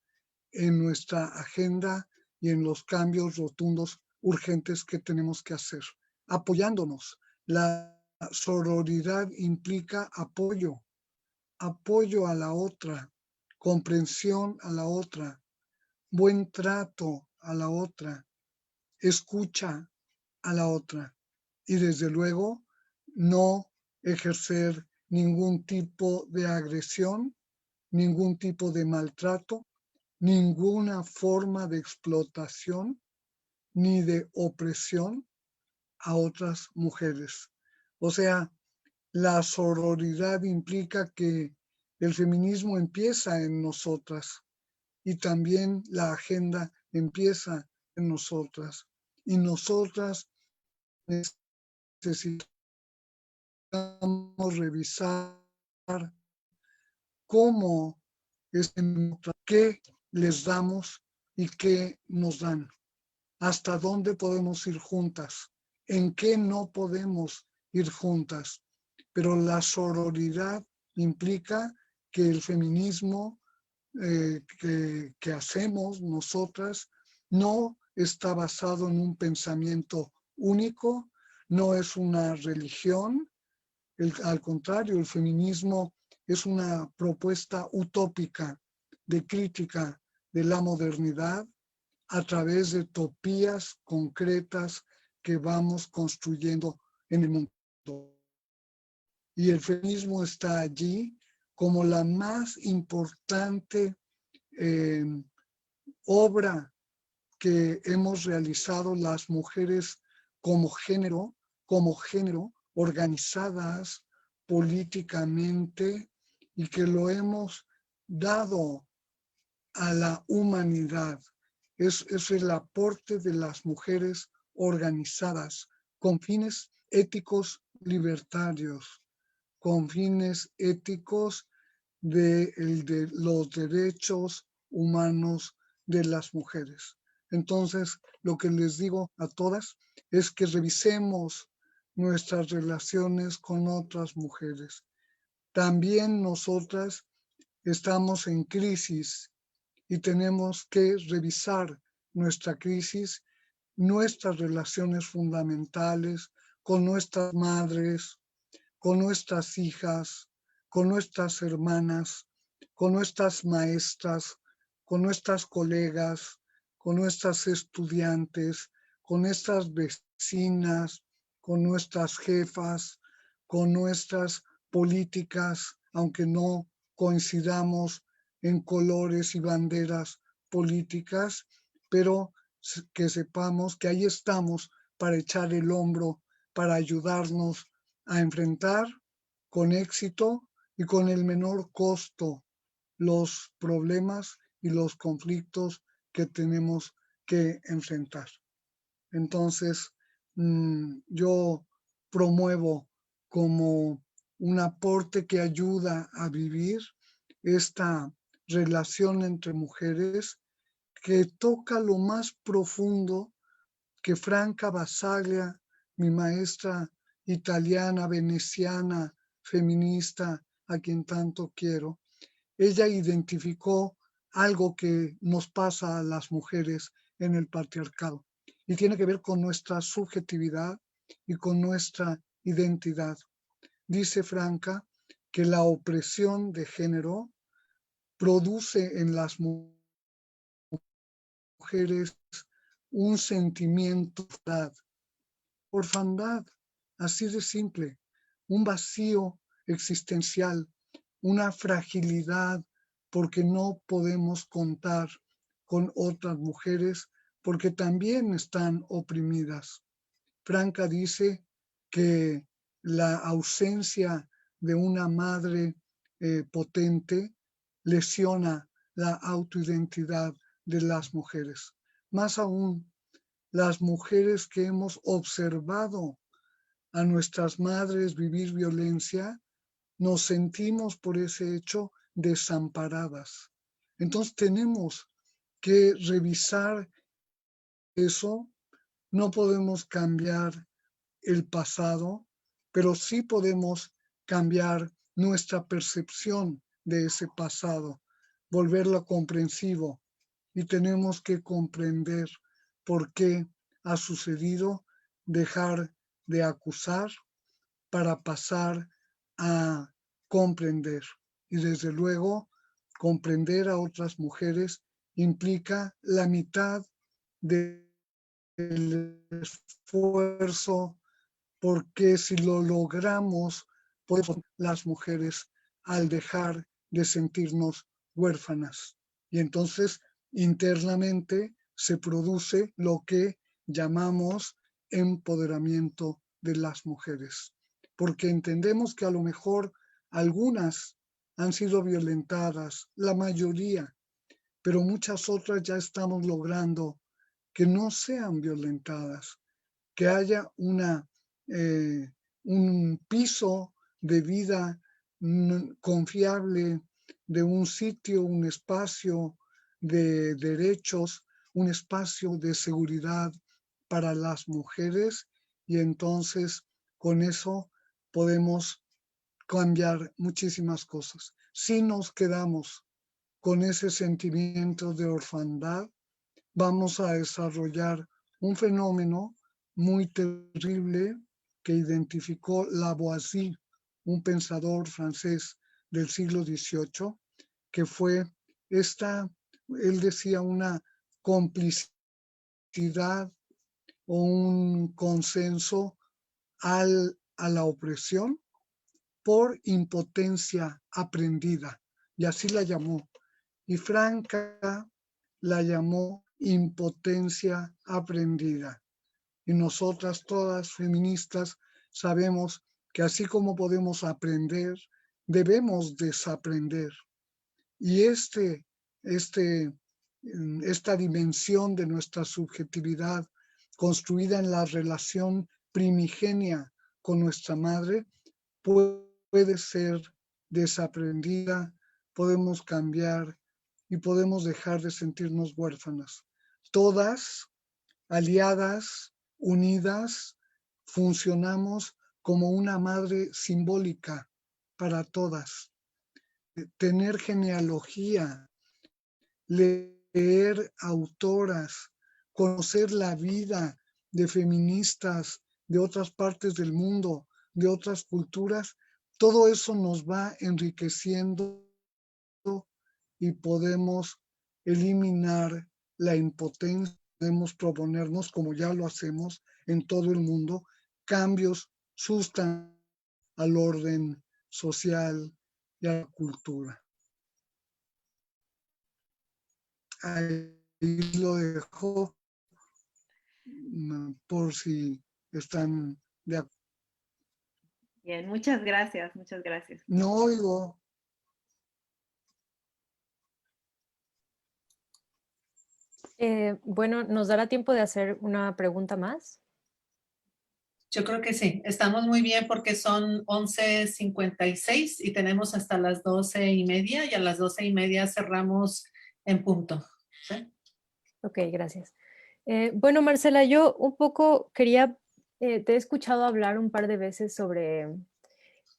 en nuestra agenda y en los cambios rotundos urgentes que tenemos que hacer, apoyándonos. La sororidad implica apoyo a la otra, comprensión a la otra, buen trato a la otra, escucha a la otra y desde luego no ejercer ningún tipo de agresión, ningún tipo de maltrato, ninguna forma de explotación ni de opresión a otras mujeres. O sea, la sororidad implica que el feminismo empieza en nosotras y también la agenda empieza en nosotras. Y nosotras necesitamos revisar cómo es qué les damos y qué nos dan, hasta dónde podemos ir juntas, en qué no podemos ir juntas. Pero la sororidad implica que el feminismo que hacemos nosotras no está basado en un pensamiento único, no es una religión, al contrario, el feminismo es una propuesta utópica de crítica de la modernidad a través de utopías concretas que vamos construyendo en el mundo. Y el feminismo está allí como la más importante obra que hemos realizado las mujeres como género, organizadas políticamente y que lo hemos dado a la humanidad. Es el aporte de las mujeres organizadas con fines éticos libertarios, con fines éticos de los derechos humanos de las mujeres. Entonces, lo que les digo a todas es que revisemos nuestras relaciones con otras mujeres. También nosotras estamos en crisis y tenemos que revisar nuestra crisis, nuestras relaciones fundamentales con nuestras madres, con nuestras hijas, con nuestras hermanas, con nuestras maestras, con nuestras colegas, con nuestras estudiantes, con nuestras vecinas, con nuestras jefas, con nuestras políticas, aunque no coincidamos en colores y banderas políticas, pero que sepamos que ahí estamos para echar el hombro, para ayudarnos a enfrentar con éxito y con el menor costo los problemas y los conflictos que tenemos que enfrentar. Entonces, yo promuevo como un aporte que ayuda a vivir esta relación entre mujeres que toca lo más profundo que Franca Basaglia, mi maestra italiana, veneciana, feminista, a quien tanto quiero, ella identificó algo que nos pasa a las mujeres en el patriarcado y tiene que ver con nuestra subjetividad y con nuestra identidad. Dice Franca que la opresión de género produce en las mujeres un sentimiento de orfandad, así de simple, un vacío existencial, una fragilidad porque no podemos contar con otras mujeres porque también están oprimidas. Franca dice que la ausencia de una madre potente lesiona la autoidentidad de las mujeres. Más aún, las mujeres que hemos observado a nuestras madres vivir violencia, nos sentimos por ese hecho desamparadas. Entonces tenemos que revisar eso. No podemos cambiar el pasado, pero sí podemos cambiar nuestra percepción de ese pasado, volverlo comprensivo, y tenemos que comprender por qué ha sucedido, dejar de acusar para pasar a comprender. Y desde luego, comprender a otras mujeres implica la mitad del esfuerzo, porque si lo logramos, pues las mujeres al dejar de sentirnos huérfanas. Y entonces internamente se produce lo que llamamos empoderamiento de las mujeres, porque entendemos que a lo mejor algunas han sido violentadas, la mayoría, pero muchas otras ya estamos logrando que no sean violentadas, que haya un piso de vida confiable, de un sitio, un espacio de derechos, un espacio de seguridad para las mujeres, y entonces con eso podemos cambiar muchísimas cosas. Si nos quedamos con ese sentimiento de orfandad, vamos a desarrollar un fenómeno muy terrible que identificó Lavoisier, un pensador francés del siglo XVIII, que fue él decía, una complicidad o un consenso a la opresión por impotencia aprendida, y así la llamó. Y Franca la llamó impotencia aprendida. Y nosotras todas feministas sabemos que así como podemos aprender, debemos desaprender. Y esta dimensión de nuestra subjetividad construida en la relación primigenia con nuestra madre puede ser desaprendida, podemos cambiar y podemos dejar de sentirnos huérfanas. Todas, aliadas, unidas, funcionamos como una madre simbólica para todas. Tener genealogía, leer autoras, conocer la vida de feministas de otras partes del mundo, de otras culturas, todo eso nos va enriqueciendo y podemos eliminar la impotencia. Podemos proponernos, como ya lo hacemos en todo el mundo, cambios sustanciales al orden social y a la cultura. Ahí lo dejo por si están de acuerdo. Bien, muchas gracias, muchas gracias. No oigo. Bueno, ¿nos dará tiempo de hacer una pregunta más? Yo creo que sí. Estamos muy bien porque son 11:56 y tenemos hasta las 12:30, y a las 12:30 cerramos en punto. ¿Sí? Ok, gracias. Bueno, Marcela, yo un poco quería, te he escuchado hablar un par de veces sobre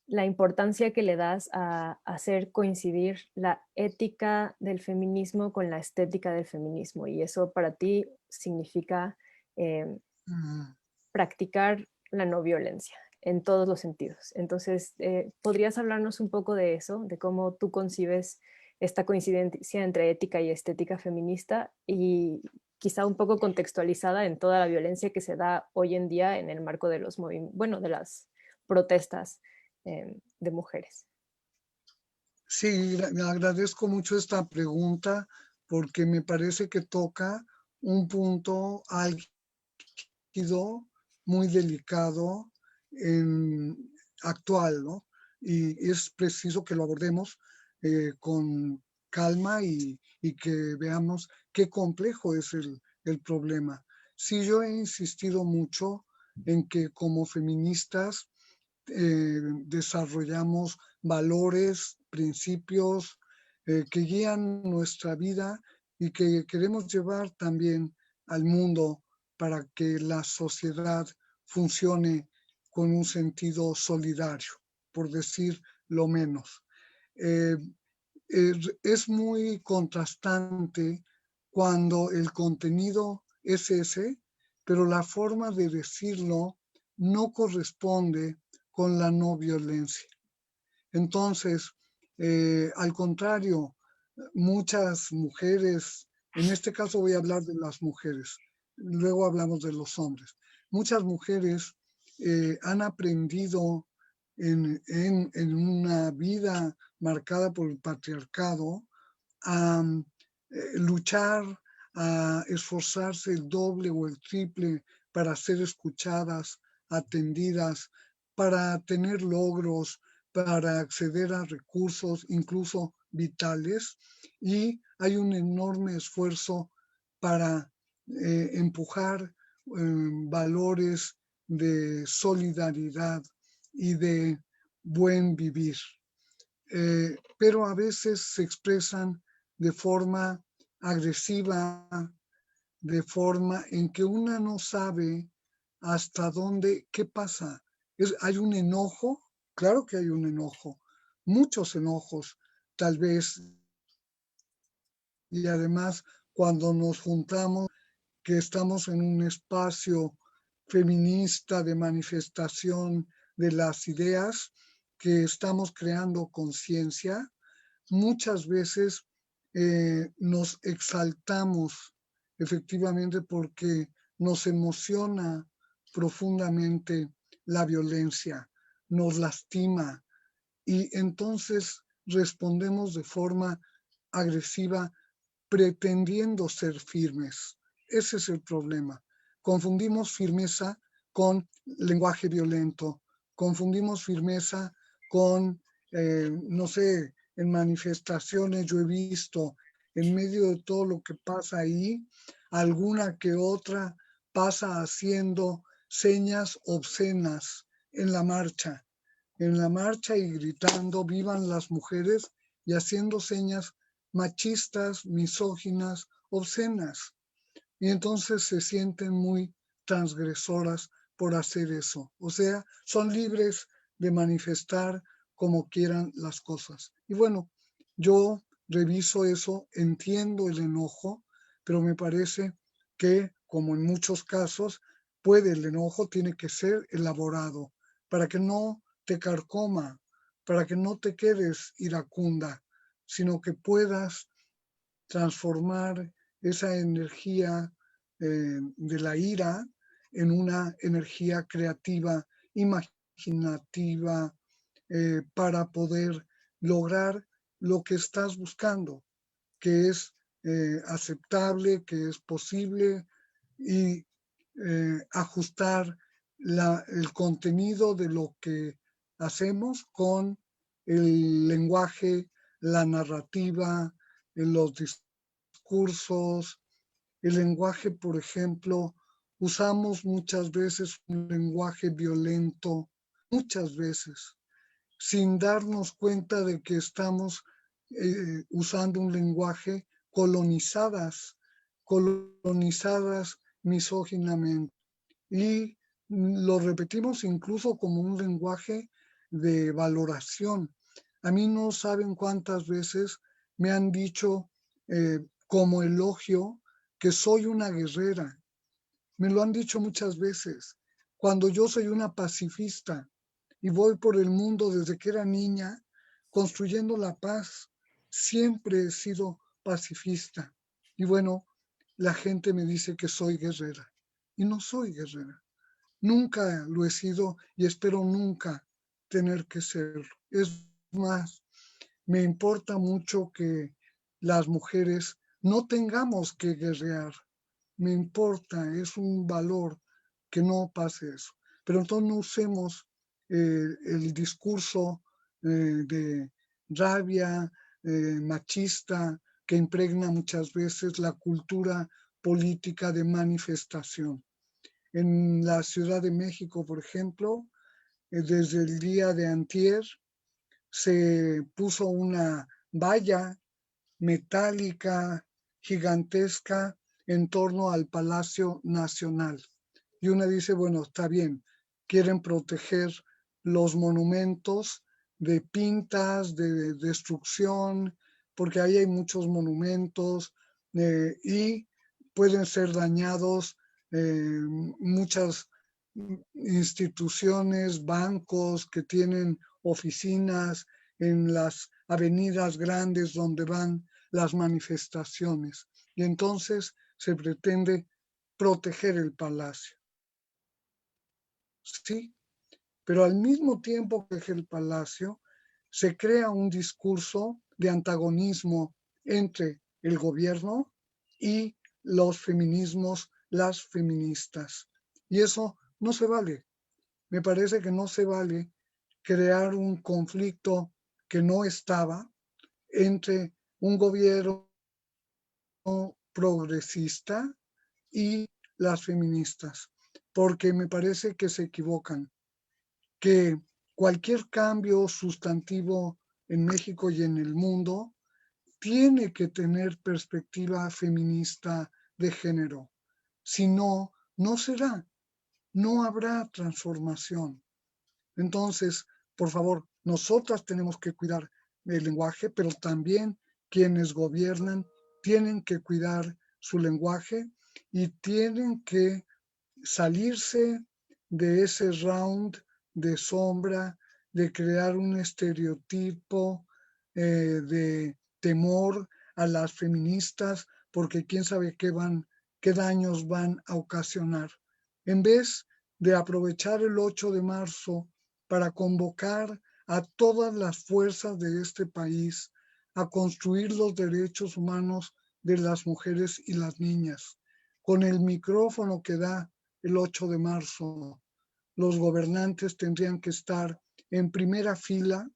la importancia que le das a hacer coincidir la ética del feminismo con la estética del feminismo, y eso para ti significa eh, Mm, practicar la no violencia en todos los sentidos. Entonces, ¿podrías hablarnos un poco de eso, de cómo tú concibes esta coincidencia entre ética y estética feminista y quizá un poco contextualizada en toda la violencia que se da hoy en día en el marco de los bueno, de las protestas de mujeres? Sí, me agradezco mucho esta pregunta porque me parece que toca un punto álgido, muy delicado, actual, ¿no? Y es preciso que lo abordemos con calma y que veamos qué complejo es el problema. Sí, yo he insistido mucho en que como feministas desarrollamos valores, principios que guían nuestra vida y que queremos llevar también al mundo para que la sociedad funcione con un sentido solidario, por decir lo menos. Eh, es muy contrastante cuando el contenido es ese, pero la forma de decirlo no corresponde con la no violencia. Entonces, al contrario, muchas mujeres, en este caso voy a hablar de las mujeres, luego hablamos de los hombres, muchas mujeres han aprendido en una vida marcada por el patriarcado a luchar, a esforzarse el doble o el triple para ser escuchadas, atendidas, para tener logros, para acceder a recursos incluso vitales, y hay un enorme esfuerzo para empujar valores de solidaridad y de buen vivir. Pero a veces se expresan de forma agresiva, de forma en que una no sabe hasta dónde, qué pasa. Hay un enojo, claro que hay un enojo, muchos enojos, tal vez, y además cuando nos juntamos, que estamos en un espacio feminista de manifestación de las ideas, que estamos creando conciencia, muchas veces nos exaltamos efectivamente porque nos emociona profundamente la violencia, nos lastima y entonces respondemos de forma agresiva pretendiendo ser firmes. Ese es el problema. Confundimos firmeza con lenguaje violento, confundimos firmeza con, no sé, en manifestaciones yo he visto, en medio de todo lo que pasa ahí, alguna que otra pasa haciendo señas obscenas en la marcha y gritando vivan las mujeres y haciendo señas machistas, misóginas, obscenas. Y entonces se sienten muy transgresoras por hacer eso. O sea, son libres de manifestar como quieran las cosas. Y bueno, yo reviso eso, entiendo el enojo, pero me parece que, como en muchos casos, el enojo tiene que ser elaborado para que no te carcoma, para que no te quedes iracunda, sino que puedas transformar esa energía de la ira en una energía creativa, imaginativa, para poder lograr lo que estás buscando, que es aceptable, que es posible, y ajustar el contenido de lo que hacemos con el lenguaje, la narrativa, los discursos, el lenguaje, por ejemplo, usamos muchas veces un lenguaje violento, muchas veces, sin darnos cuenta de que estamos usando un lenguaje colonizadas misóginamente. Y lo repetimos incluso como un lenguaje de valoración. A mí no saben cuántas veces me han dicho como elogio que soy una guerrera. Me lo han dicho muchas veces. Cuando yo soy una pacifista y voy por el mundo desde que era niña construyendo la paz, siempre he sido pacifista. Y bueno, la gente me dice que soy guerrera. Y no soy guerrera. Nunca lo he sido y espero nunca tener que serlo. Es más, me importa mucho que las mujeres no tengamos que guerrear. Me importa, es un valor que no pase eso. Pero entonces no usemos el discurso de rabia machista que impregna muchas veces la cultura política de manifestación. En la Ciudad de México, por ejemplo, desde el día de antier se puso una valla metálica gigantesca en torno al Palacio Nacional. Y una dice, bueno, está bien, quieren proteger los monumentos de pintas, de destrucción, porque ahí hay muchos monumentos y pueden ser dañados muchas instituciones, bancos que tienen oficinas en las avenidas grandes donde van las manifestaciones. Y entonces se pretende proteger el palacio. Sí, pero al mismo tiempo que el palacio se crea un discurso de antagonismo entre el gobierno y los feminismos, las feministas. Y eso no se vale. Me parece que no se vale crear un conflicto que no estaba entre un gobierno progresista y las feministas, porque me parece que se equivocan, que cualquier cambio sustantivo en México y en el mundo tiene que tener perspectiva feminista de género. Si no, no será, no habrá transformación. Entonces, por favor, nosotras tenemos que cuidar el lenguaje, pero también quienes gobiernan tienen que cuidar su lenguaje y tienen que salirse de ese round de sombra, de crear un estereotipo de temor a las feministas, porque quién sabe qué daños van a ocasionar. En vez de aprovechar el 8 de marzo para convocar a todas las fuerzas de este país a construir los derechos humanos de las mujeres y las niñas. Con el micrófono que da el 8 de marzo, los gobernantes tendrían que estar en primera fila,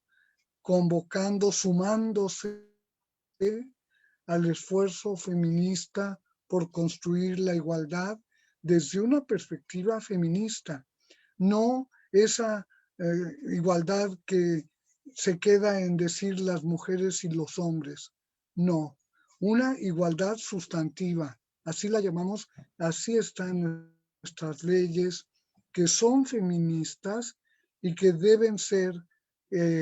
convocando, sumándose al esfuerzo feminista por construir la igualdad desde una perspectiva feminista, no esa igualdad que se queda en decir las mujeres y los hombres, no, una igualdad sustantiva, así la llamamos, así están nuestras leyes, que son feministas y que deben ser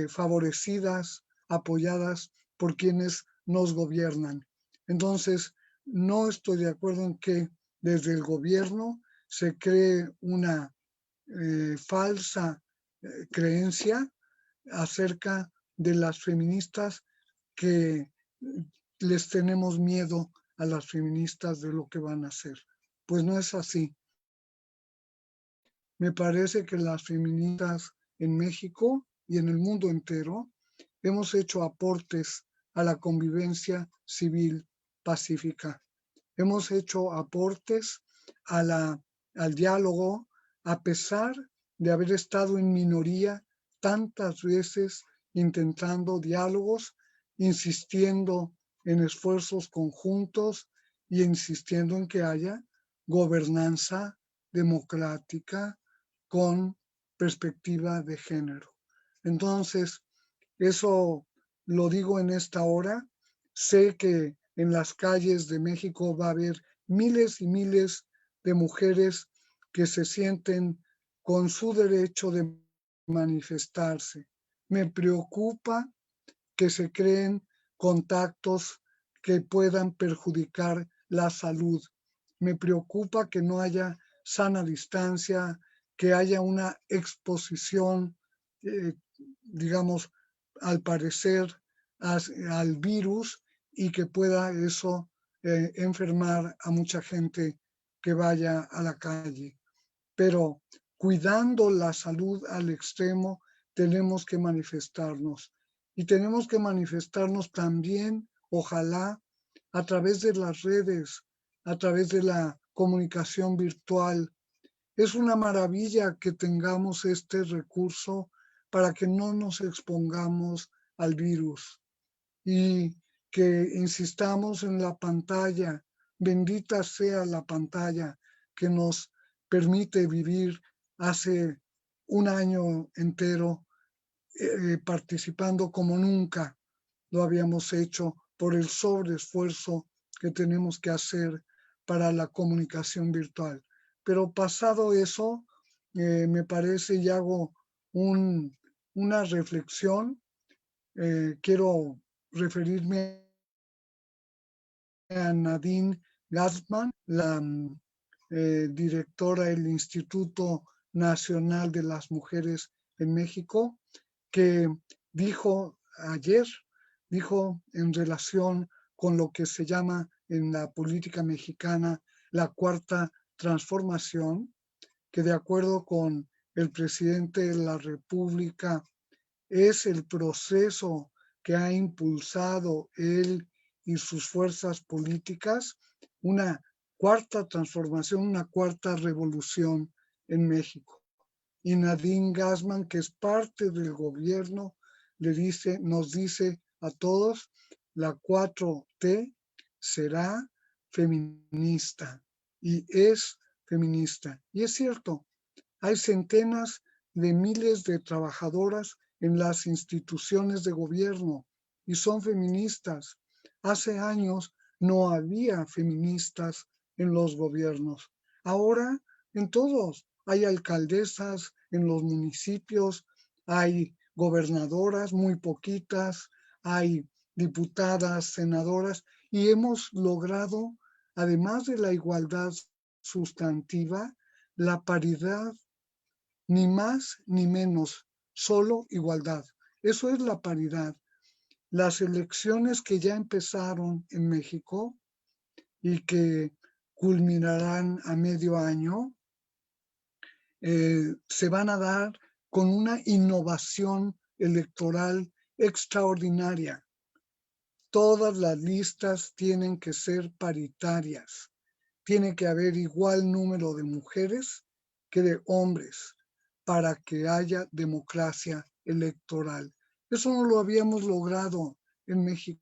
favorecidas, apoyadas por quienes nos gobiernan. Entonces, no estoy de acuerdo en que desde el gobierno se cree una falsa creencia acerca de las feministas, que les tenemos miedo a las feministas de lo que van a hacer. Pues no es así. Me parece que las feministas en México y en el mundo entero hemos hecho aportes a la convivencia civil pacífica. Hemos hecho aportes al diálogo, a pesar de haber estado en minoría tantas veces intentando diálogos, insistiendo en esfuerzos conjuntos y insistiendo en que haya gobernanza democrática con perspectiva de género. Entonces, eso lo digo en esta hora. Sé que en las calles de México va a haber miles y miles de mujeres que se sienten con su derecho de manifestarse. Me preocupa que se creen contactos que puedan perjudicar la salud. Me preocupa que no haya sana distancia, que haya una exposición, digamos, al parecer, al virus y que pueda eso enfermar a mucha gente que vaya a la calle. Pero cuidando la salud al extremo, tenemos que manifestarnos. Y tenemos que manifestarnos también, ojalá, a través de las redes, a través de la comunicación virtual. Es una maravilla que tengamos este recurso para que no nos expongamos al virus y que insistamos en la pantalla. Bendita sea la pantalla que nos permite vivir hace un año entero participando como nunca lo habíamos hecho por el sobreesfuerzo que tenemos que hacer para la comunicación virtual. Pero pasado eso, me parece y hago una reflexión. Quiero referirme a Nadine Gassman, la directora del Instituto Nacional de las Mujeres en México, que dijo ayer, dijo en relación con lo que se llama en la política mexicana la cuarta transformación, que de acuerdo con el presidente de la República es el proceso que ha impulsado él y sus fuerzas políticas, una cuarta transformación, una cuarta revolución en México. Y Nadine Gassman, que es parte del gobierno, nos dice a todos, la 4T será feminista y es feminista. Y es cierto, hay centenas de miles de trabajadoras en las instituciones de gobierno y son feministas. Hace años no había feministas en los gobiernos. Ahora en todos hay alcaldesas en los municipios, hay gobernadoras, muy poquitas, hay diputadas, senadoras, y hemos logrado, además de la igualdad sustantiva, la paridad, ni más ni menos, solo igualdad. Eso es la paridad. Las elecciones que ya empezaron en México y que culminarán a medio año, se van a dar con una innovación electoral extraordinaria. Todas las listas tienen que ser paritarias. Tiene que haber igual número de mujeres que de hombres para que haya democracia electoral. Eso no lo habíamos logrado en México.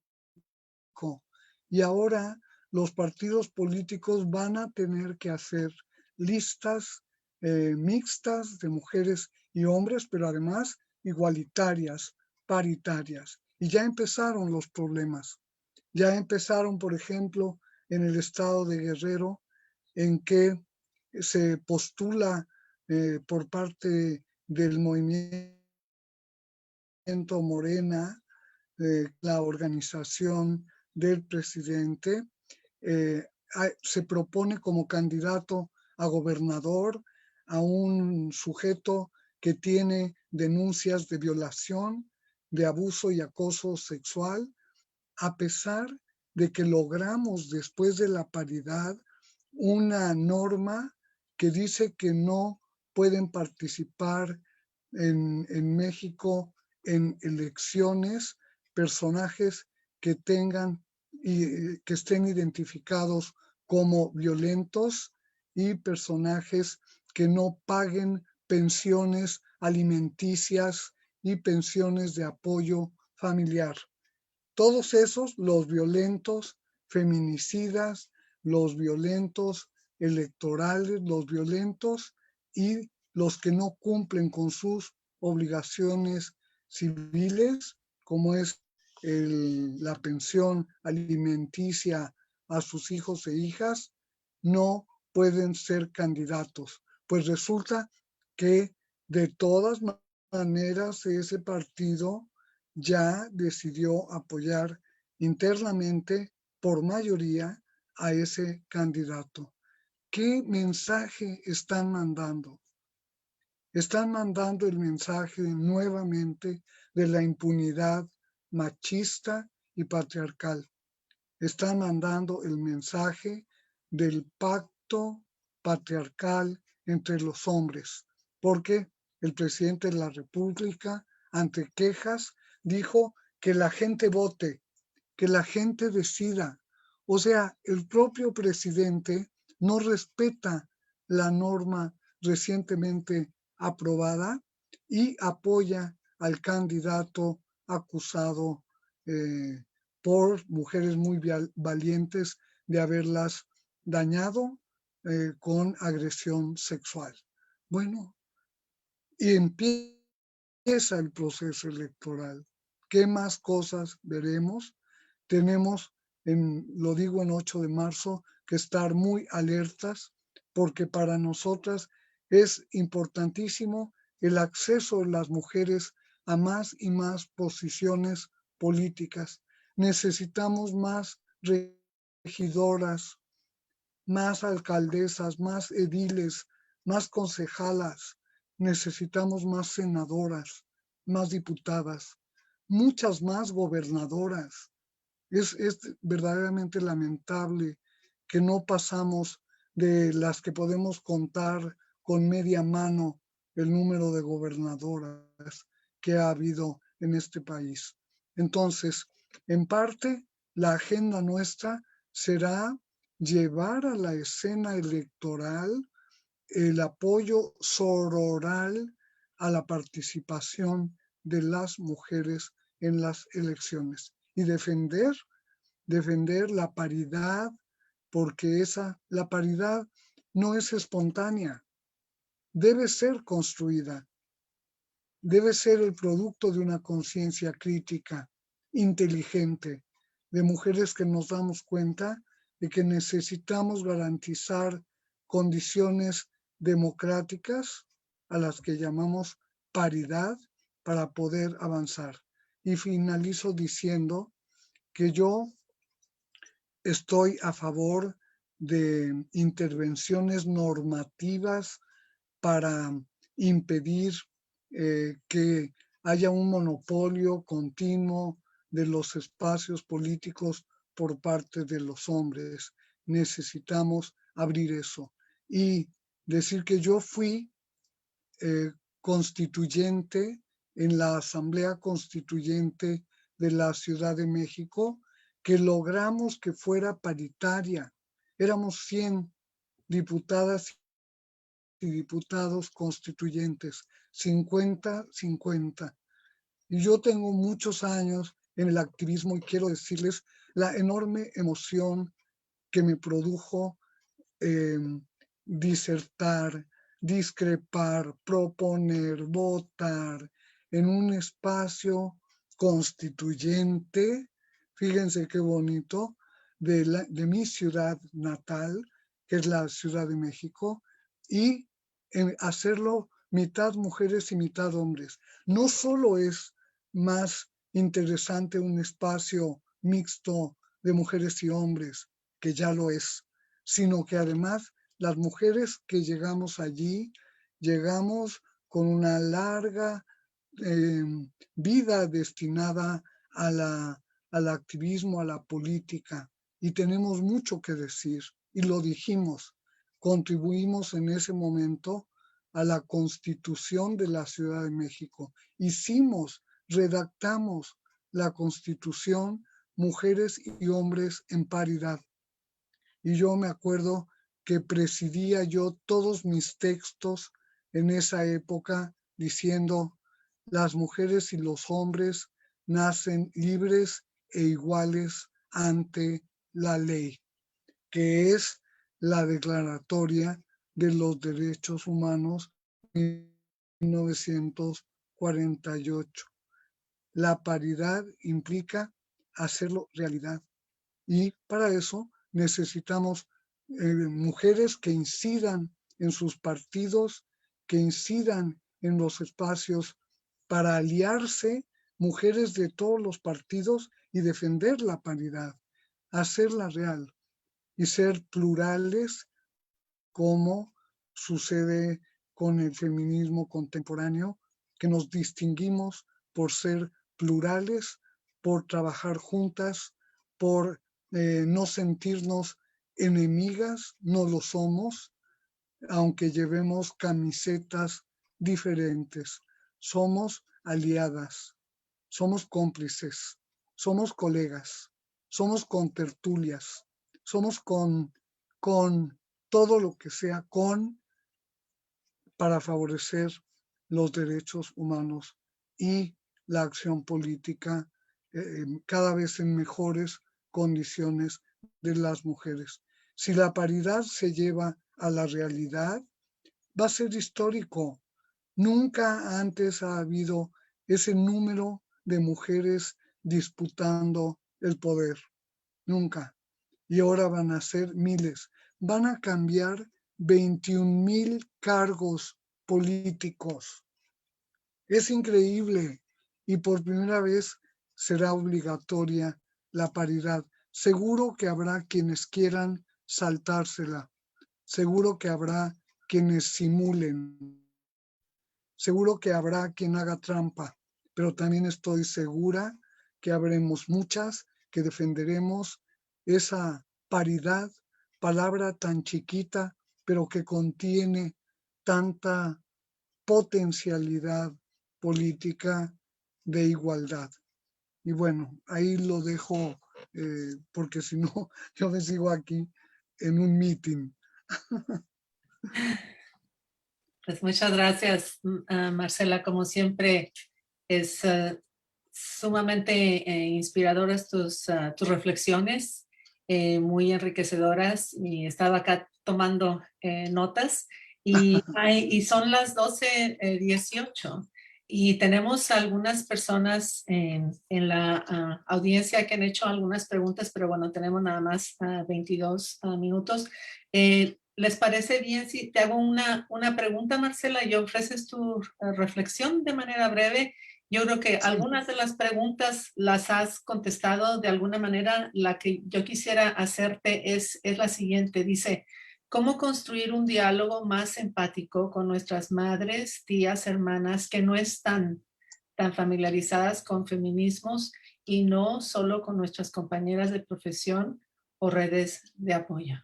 Y ahora los partidos políticos van a tener que hacer listas mixtas de mujeres y hombres, pero además igualitarias, paritarias. Y ya empezaron los problemas. Ya empezaron, por ejemplo, en el estado de Guerrero, en que se postula por parte del movimiento Morena, la organización del presidente, se propone como candidato a gobernador a un sujeto que tiene denuncias de violación, de abuso y acoso sexual, a pesar de que logramos después de la paridad una norma que dice que no pueden participar en México en elecciones personajes que tengan y que estén identificados como violentos y personajes que no paguen pensiones alimenticias y pensiones de apoyo familiar. Todos esos, los violentos feminicidas, los violentos electorales, los violentos y los que no cumplen con sus obligaciones civiles, como es la pensión alimenticia a sus hijos e hijas, no pueden ser candidatos. Pues resulta que de todas maneras ese partido ya decidió apoyar internamente por mayoría a ese candidato. ¿Qué mensaje están mandando? Están mandando el mensaje nuevamente de la impunidad machista y patriarcal. Están mandando el mensaje del pacto patriarcal entre los hombres, porque el presidente de la República, ante quejas, dijo que la gente vote, que la gente decida. O sea, el propio presidente no respeta la norma recientemente aprobada y apoya al candidato acusado por mujeres muy valientes de haberlas dañado con agresión sexual. Bueno, y empieza el proceso electoral. ¿Qué más cosas veremos? Tenemos, lo digo en 8 de marzo, que estar muy alertas porque para nosotras es importantísimo el acceso de las mujeres a más y más posiciones políticas. Necesitamos más regidoras, más alcaldesas, más ediles, más concejalas. Necesitamos más senadoras, más diputadas, muchas más gobernadoras. Es verdaderamente lamentable que no pasamos de las que podemos contar con media mano el número de gobernadoras que ha habido en este país. Entonces, en parte, la agenda nuestra será llevar a la escena electoral el apoyo sororal a la participación de las mujeres en las elecciones y defender la paridad, porque la paridad no es espontánea, debe ser construida, debe ser el producto de una conciencia crítica, inteligente, de mujeres que nos damos cuenta de que necesitamos garantizar condiciones democráticas a las que llamamos paridad para poder avanzar. Y finalizo diciendo que yo estoy a favor de intervenciones normativas para impedir que haya un monopolio continuo de los espacios políticos por parte de los hombres. Necesitamos abrir eso. Y decir que yo fui constituyente en la Asamblea Constituyente de la Ciudad de México, que logramos que fuera paritaria. Éramos 100 diputadas y diputados constituyentes, 50-50. Y yo tengo muchos años en el activismo y quiero decirles la enorme emoción que me produjo disertar, discrepar, proponer, votar en un espacio constituyente, fíjense qué bonito, de mi ciudad natal, que es la Ciudad de México, y hacerlo mitad mujeres y mitad hombres. No solo es más interesante un espacio mixto de mujeres y hombres, que ya lo es, sino que además las mujeres que llegamos allí, llegamos con una larga vida destinada al activismo, a la política, y tenemos mucho que decir, y lo dijimos, contribuimos en ese momento a la Constitución de la Ciudad de México. Redactamos la Constitución, mujeres y hombres en paridad. Y yo me acuerdo que presidía yo todos mis textos en esa época diciendo, las mujeres y los hombres nacen libres e iguales ante la ley, que es la Declaratoria de los Derechos Humanos de 1948. La paridad implica hacerlo realidad y para eso necesitamos mujeres que incidan en sus partidos, que incidan en los espacios para aliarse, mujeres de todos los partidos y defender la paridad, hacerla real y ser plurales como sucede con el feminismo contemporáneo, que nos distinguimos por ser plurales, por trabajar juntas, por no sentirnos enemigas, no lo somos, aunque llevemos camisetas diferentes. Somos aliadas, somos cómplices, somos colegas, somos contertulias, somos con todo lo que sea para favorecer los derechos humanos y la acción política cada vez en mejores condiciones de las mujeres. Si la paridad se lleva a la realidad, va a ser histórico. Nunca antes ha habido ese número de mujeres disputando el poder. Nunca. Y ahora van a ser miles. Van a cambiar 21,000 cargos políticos. Es increíble. Y por primera vez será obligatoria la paridad. Seguro que habrá quienes quieran saltársela. Seguro que habrá quienes simulen. Seguro que habrá quien haga trampa. Pero también estoy segura que habremos muchas que defenderemos esa paridad, palabra tan chiquita, pero que contiene tanta potencialidad política de igualdad. Y bueno, ahí lo dejo, porque si no, yo me sigo aquí en un meeting. Pues muchas gracias, Marcela. Como siempre, es sumamente inspiradoras tus reflexiones, muy enriquecedoras. Y estaba acá tomando notas y son las 12:18 y tenemos algunas personas en la audiencia que han hecho algunas preguntas, pero bueno, tenemos nada más 22 minutos. ¿Les parece bien si te hago una pregunta, Marcela, y ofreces tu reflexión de manera breve? Yo creo que algunas de las preguntas las has contestado de alguna manera. La que yo quisiera hacerte es la siguiente. Dice, ¿cómo construir un diálogo más empático con nuestras madres, tías, hermanas que no están tan familiarizadas con feminismos y no solo con nuestras compañeras de profesión o redes de apoyo?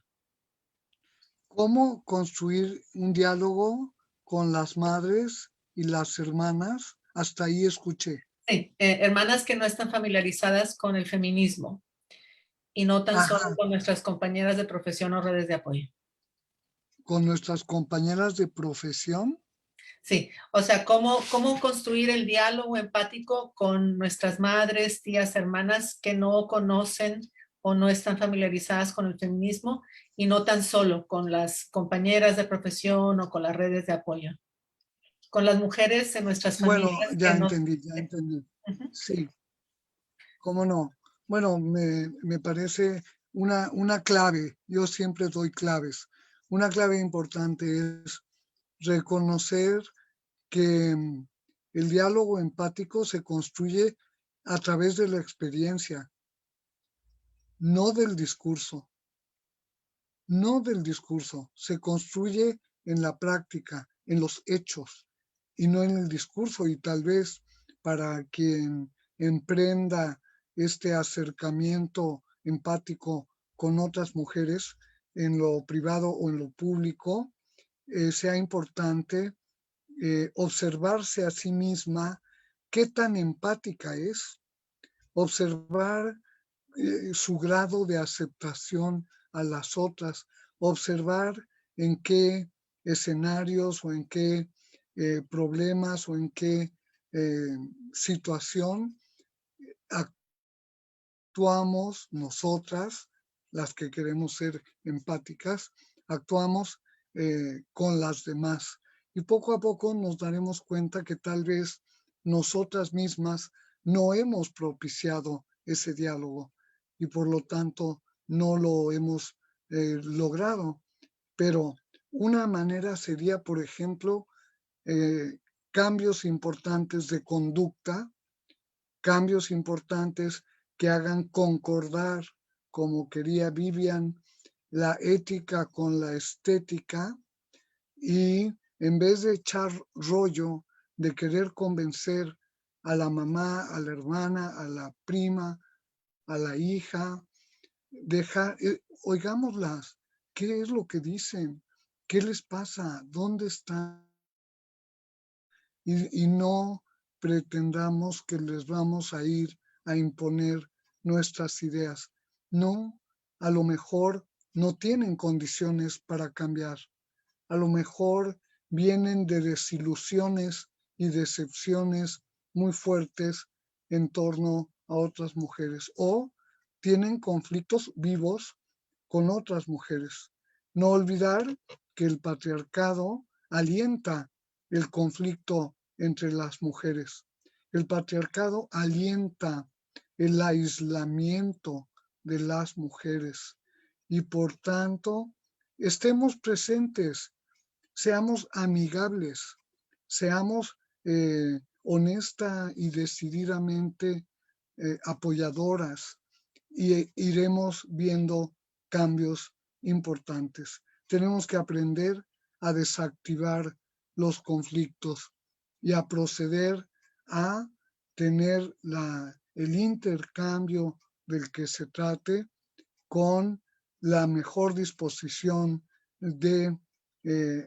¿Cómo construir un diálogo con las madres y las hermanas? Hasta ahí escuché. Sí, hermanas que no están familiarizadas con el feminismo y no tan solo Ajá, con nuestras compañeras de profesión o redes de apoyo. con nuestras compañeras de profesión. Sí, o sea, ¿cómo construir el diálogo empático con nuestras madres, tías, hermanas que no conocen o no están familiarizadas con el feminismo y no tan solo con las compañeras de profesión o con las redes de apoyo? Con las mujeres en nuestras Bueno, familias que ya no... entendí, ya entendí. Ujú. Sí, cómo no. Bueno, me parece una clave. Yo siempre doy claves. Una clave importante es reconocer que el diálogo empático se construye a través de la experiencia, no del discurso, no del discurso. Se construye en la práctica, en los hechos y no en el discurso. Y tal vez para quien emprenda este acercamiento empático con otras mujeres en lo privado o en lo público, sea importante observarse a sí misma qué tan empática es, observar su grado de aceptación a las otras, observar en qué escenarios o en qué problemas o en qué situación actuamos nosotras, las que queremos ser empáticas, actuamos con las demás. Y poco a poco nos daremos cuenta que tal vez nosotras mismas no hemos propiciado ese diálogo y por lo tanto no lo hemos logrado, pero una manera sería, por ejemplo, cambios importantes de conducta, cambios importantes que hagan concordar, como quería Vivian, la ética con la estética, y en vez de echar rollo, de querer convencer a la mamá, a la hermana, a la prima, a la hija, oigámoslas, ¿qué es lo que dicen? ¿Qué les pasa? ¿Dónde están? Y no pretendamos que les vamos a ir a imponer nuestras ideas. No, a lo mejor no tienen condiciones para cambiar. A lo mejor vienen de desilusiones y decepciones muy fuertes en torno a otras mujeres o tienen conflictos vivos con otras mujeres. No olvidar que el patriarcado alienta el conflicto entre las mujeres. El patriarcado alienta el aislamiento de las mujeres y por tanto estemos presentes, seamos amigables, seamos honesta y decididamente apoyadoras y iremos viendo cambios importantes. Tenemos que aprender a desactivar los conflictos y a proceder a tener el intercambio del que se trate con la mejor disposición de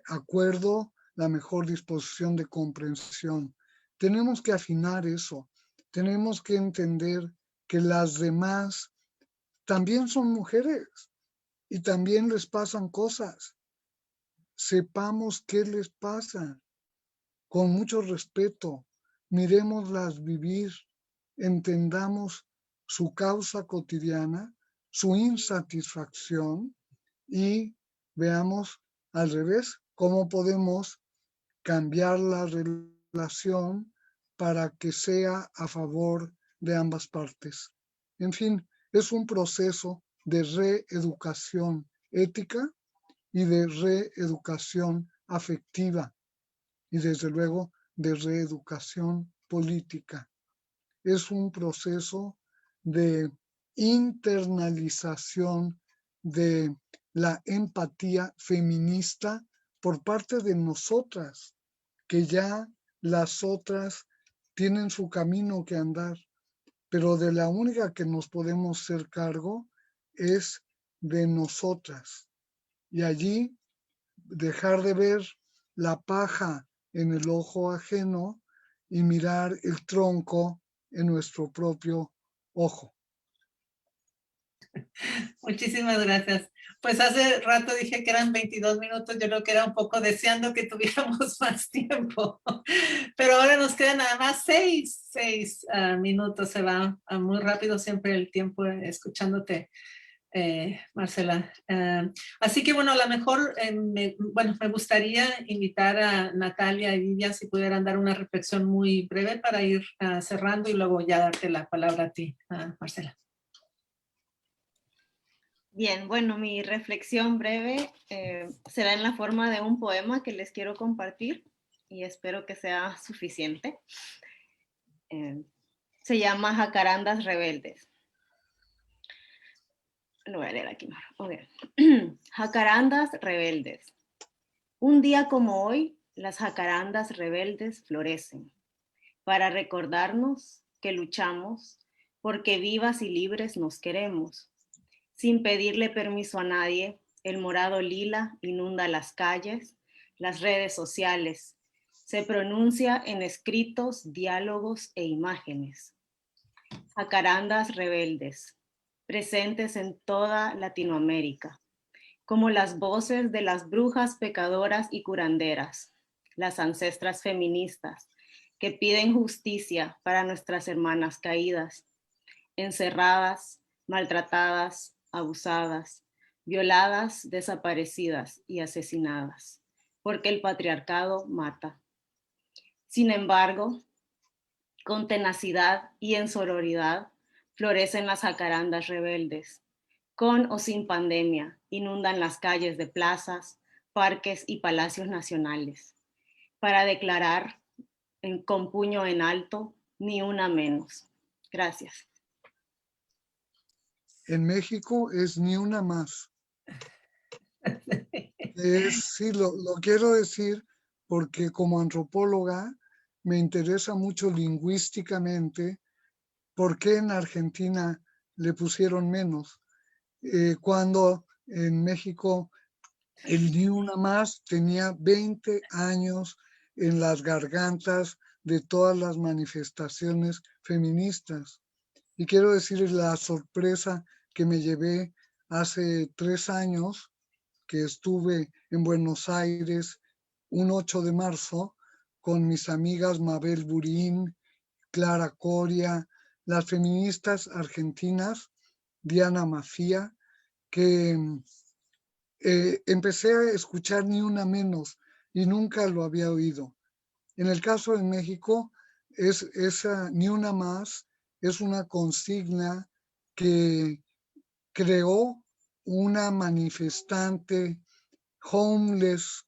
acuerdo, la mejor disposición de comprensión. Tenemos que afinar eso, tenemos que entender que las demás también son mujeres y también les pasan cosas. Sepamos qué les pasa con mucho respeto, miremoslas vivir, entendamos su causa cotidiana, su insatisfacción y veamos al revés cómo podemos cambiar la relación para que sea a favor de ambas partes. En fin, es un proceso de reeducación ética y de reeducación afectiva y desde luego de reeducación política. Es un proceso de internalización de la empatía feminista por parte de nosotras, que ya las otras tienen su camino que andar, pero de la única que nos podemos hacer cargo es de nosotras. Y allí dejar de ver la paja en el ojo ajeno y mirar el tronco en nuestro propio ojo. Muchísimas gracias. Pues hace rato dije que eran 22 minutos, yo creo que era un poco deseando que tuviéramos más tiempo, pero ahora nos quedan nada más 6 minutos, se va muy rápido siempre el tiempo escuchándote, Marcela. Así que bueno, a lo mejor me gustaría invitar a Natalia y Vivian si pudieran dar una reflexión muy breve para ir cerrando y luego ya darte la palabra a ti, Marcela. Bien, bueno, mi reflexión breve será en la forma de un poema que les quiero compartir y espero que sea suficiente. Se llama Jacarandas Rebeldes. Lo voy a leer aquí. Okay. Jacarandas rebeldes. Un día como hoy, las jacarandas rebeldes florecen para recordarnos que luchamos porque vivas y libres nos queremos. Sin pedirle permiso a nadie, el morado lila inunda las calles, las redes sociales. Se pronuncia en escritos, diálogos e imágenes. Jacarandas rebeldes, presentes en toda Latinoamérica, como las voces de las brujas pecadoras y curanderas, las ancestras feministas que piden justicia para nuestras hermanas caídas, encerradas, maltratadas, abusadas, violadas, desaparecidas y asesinadas, porque el patriarcado mata. Sin embargo, con tenacidad y en sororidad florecen las jacarandas rebeldes, con o sin pandemia, inundan las calles de plazas, parques y palacios nacionales para declarar con puño en alto, ni una menos. Gracias. En México es ni una más. Sí, lo quiero decir porque como antropóloga me interesa mucho lingüísticamente por qué en Argentina le pusieron menos, cuando en México el ni una más tenía 20 años en las gargantas de todas las manifestaciones feministas. Y quiero decir la sorpresa que me llevé hace 3 años que estuve en Buenos Aires un 8 de marzo con mis amigas Mabel Burín, Clara Coria, las feministas argentinas, Diana Mafía, que empecé a escuchar ni una menos y nunca lo había oído. En el caso de México, esa ni una más es una consigna que creó una manifestante homeless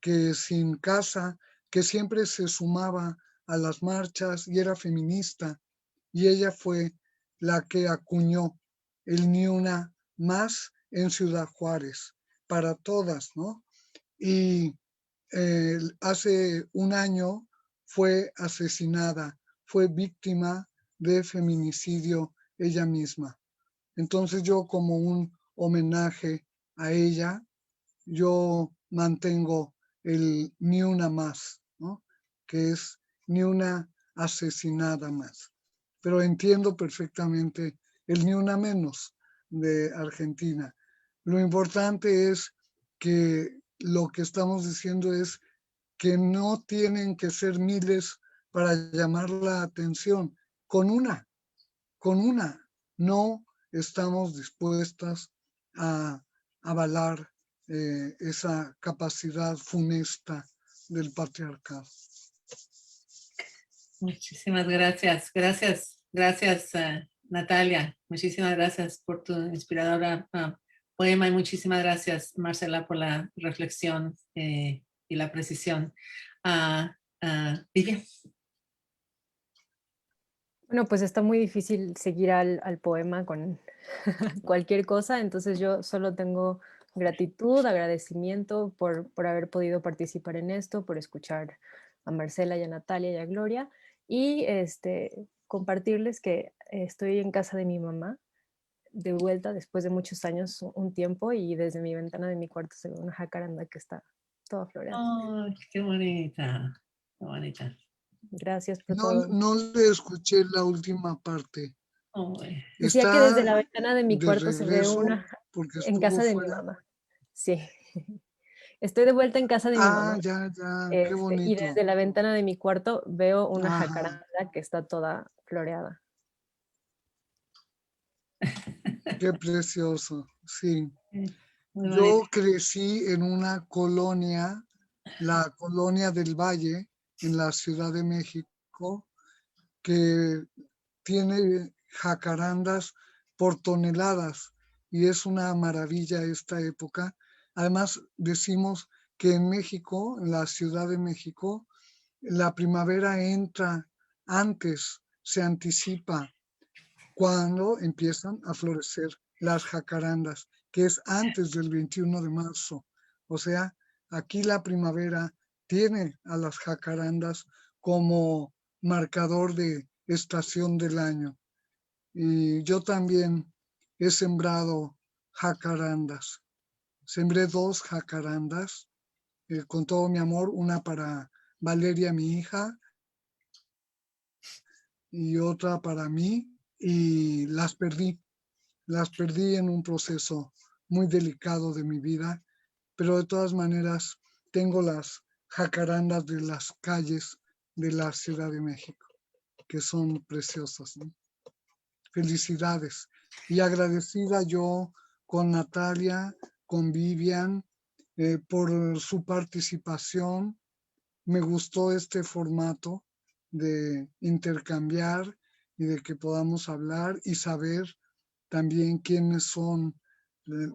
que sin casa, que siempre se sumaba a las marchas y era feminista. Y ella fue la que acuñó el ni una más en Ciudad Juárez, para todas, ¿no? Y hace un año fue asesinada, fue víctima de feminicidio ella misma. Entonces yo como un homenaje a ella, yo mantengo el ni una más, ¿no? Que es ni una asesinada más. Pero entiendo perfectamente el ni una menos de Argentina. Lo importante es que lo que estamos diciendo es que no tienen que ser miles para llamar la atención. Con una, no estamos dispuestas a avalar esa capacidad funesta del patriarcado. Muchísimas gracias. Gracias, Natalia. Muchísimas gracias por tu inspiradora poema y muchísimas gracias, Marcela, por la reflexión y la precisión. Vivian. Bueno, pues está muy difícil seguir al poema con cualquier cosa, entonces yo solo tengo gratitud, agradecimiento por haber podido participar en esto, por escuchar a Marcela y a Natalia y a Gloria, y compartirles que estoy en casa de mi mamá, de vuelta después de muchos años, un tiempo, y desde mi ventana de mi cuarto se ve una jacaranda que está toda floreada. Oh, qué bonita, qué bonita. Gracias por No, todo. no le escuché la última parte. Oh, Decía que desde ¿Está la ventana de mi de cuarto se ve regreso una porque en estuvo casa de mi fuera? mamá. Sí. Estoy de vuelta en casa de mi Ah, mamá. ya, qué Y bonito. desde la ventana de mi cuarto veo una Ajá, jacaranda que está toda floreada. qué precioso, sí. muy Yo bonita. crecí en una colonia, la colonia del Valle, en la Ciudad de México, que tiene jacarandas por toneladas y es una maravilla esta época. Además, decimos que en México, en la Ciudad de México, la primavera entra antes, se anticipa cuando empiezan a florecer las jacarandas, que es antes del 21 de marzo. O sea, aquí la primavera tiene a las jacarandas como marcador de estación del año. Y yo también he sembrado jacarandas. Sembré 2 jacarandas con todo mi amor, una para Valeria, mi hija, y otra para mí, y las perdí en un proceso muy delicado de mi vida, pero de todas maneras tengo las jacarandas de las calles de la Ciudad de México, que son preciosas, ¿no? Felicidades. Y agradecida yo con Natalia, con Vivian, por su participación. Me gustó este formato de intercambiar y de que podamos hablar y saber también quiénes son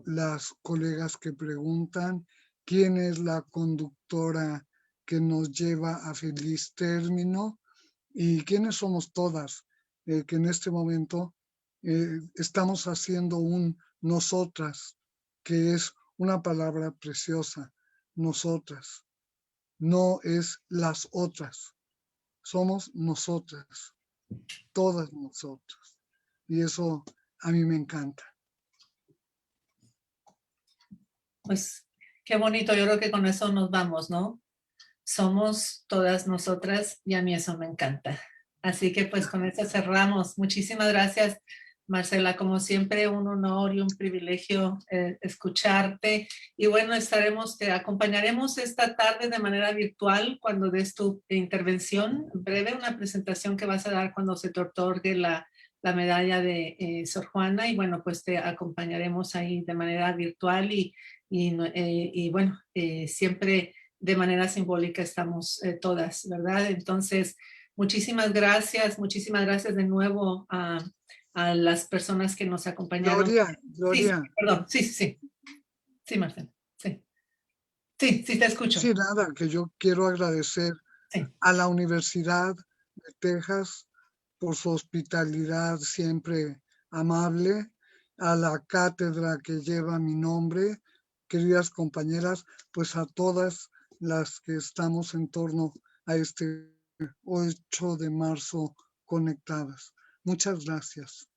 las colegas que preguntan quién es la conductora que nos lleva a feliz término y quiénes somos todas, que en este momento estamos haciendo un nosotras, que es una palabra preciosa, nosotras, no es las otras, somos nosotras, todas nosotras, y eso a mí me encanta. Pues qué bonito, yo creo que con eso nos vamos, ¿no? Somos todas nosotras y a mí eso me encanta. Así que pues con eso cerramos. Muchísimas gracias, Marcela. Como siempre, un honor y un privilegio escucharte. Y bueno, te acompañaremos esta tarde de manera virtual cuando des tu intervención breve, una presentación que vas a dar cuando se te otorgue la medalla de Sor Juana. Y bueno, pues te acompañaremos ahí de manera virtual y bueno, siempre de manera simbólica estamos todas, ¿verdad? Entonces, muchísimas gracias de nuevo a las personas que nos acompañaron. Gloria. Sí, perdón, sí, Marcela, sí, te escucho. Sí, nada, que yo quiero agradecer a la Universidad de Texas por su hospitalidad siempre amable, a la cátedra que lleva mi nombre, queridas compañeras, pues a todas las que estamos en torno a este 8 de marzo conectadas. Muchas gracias.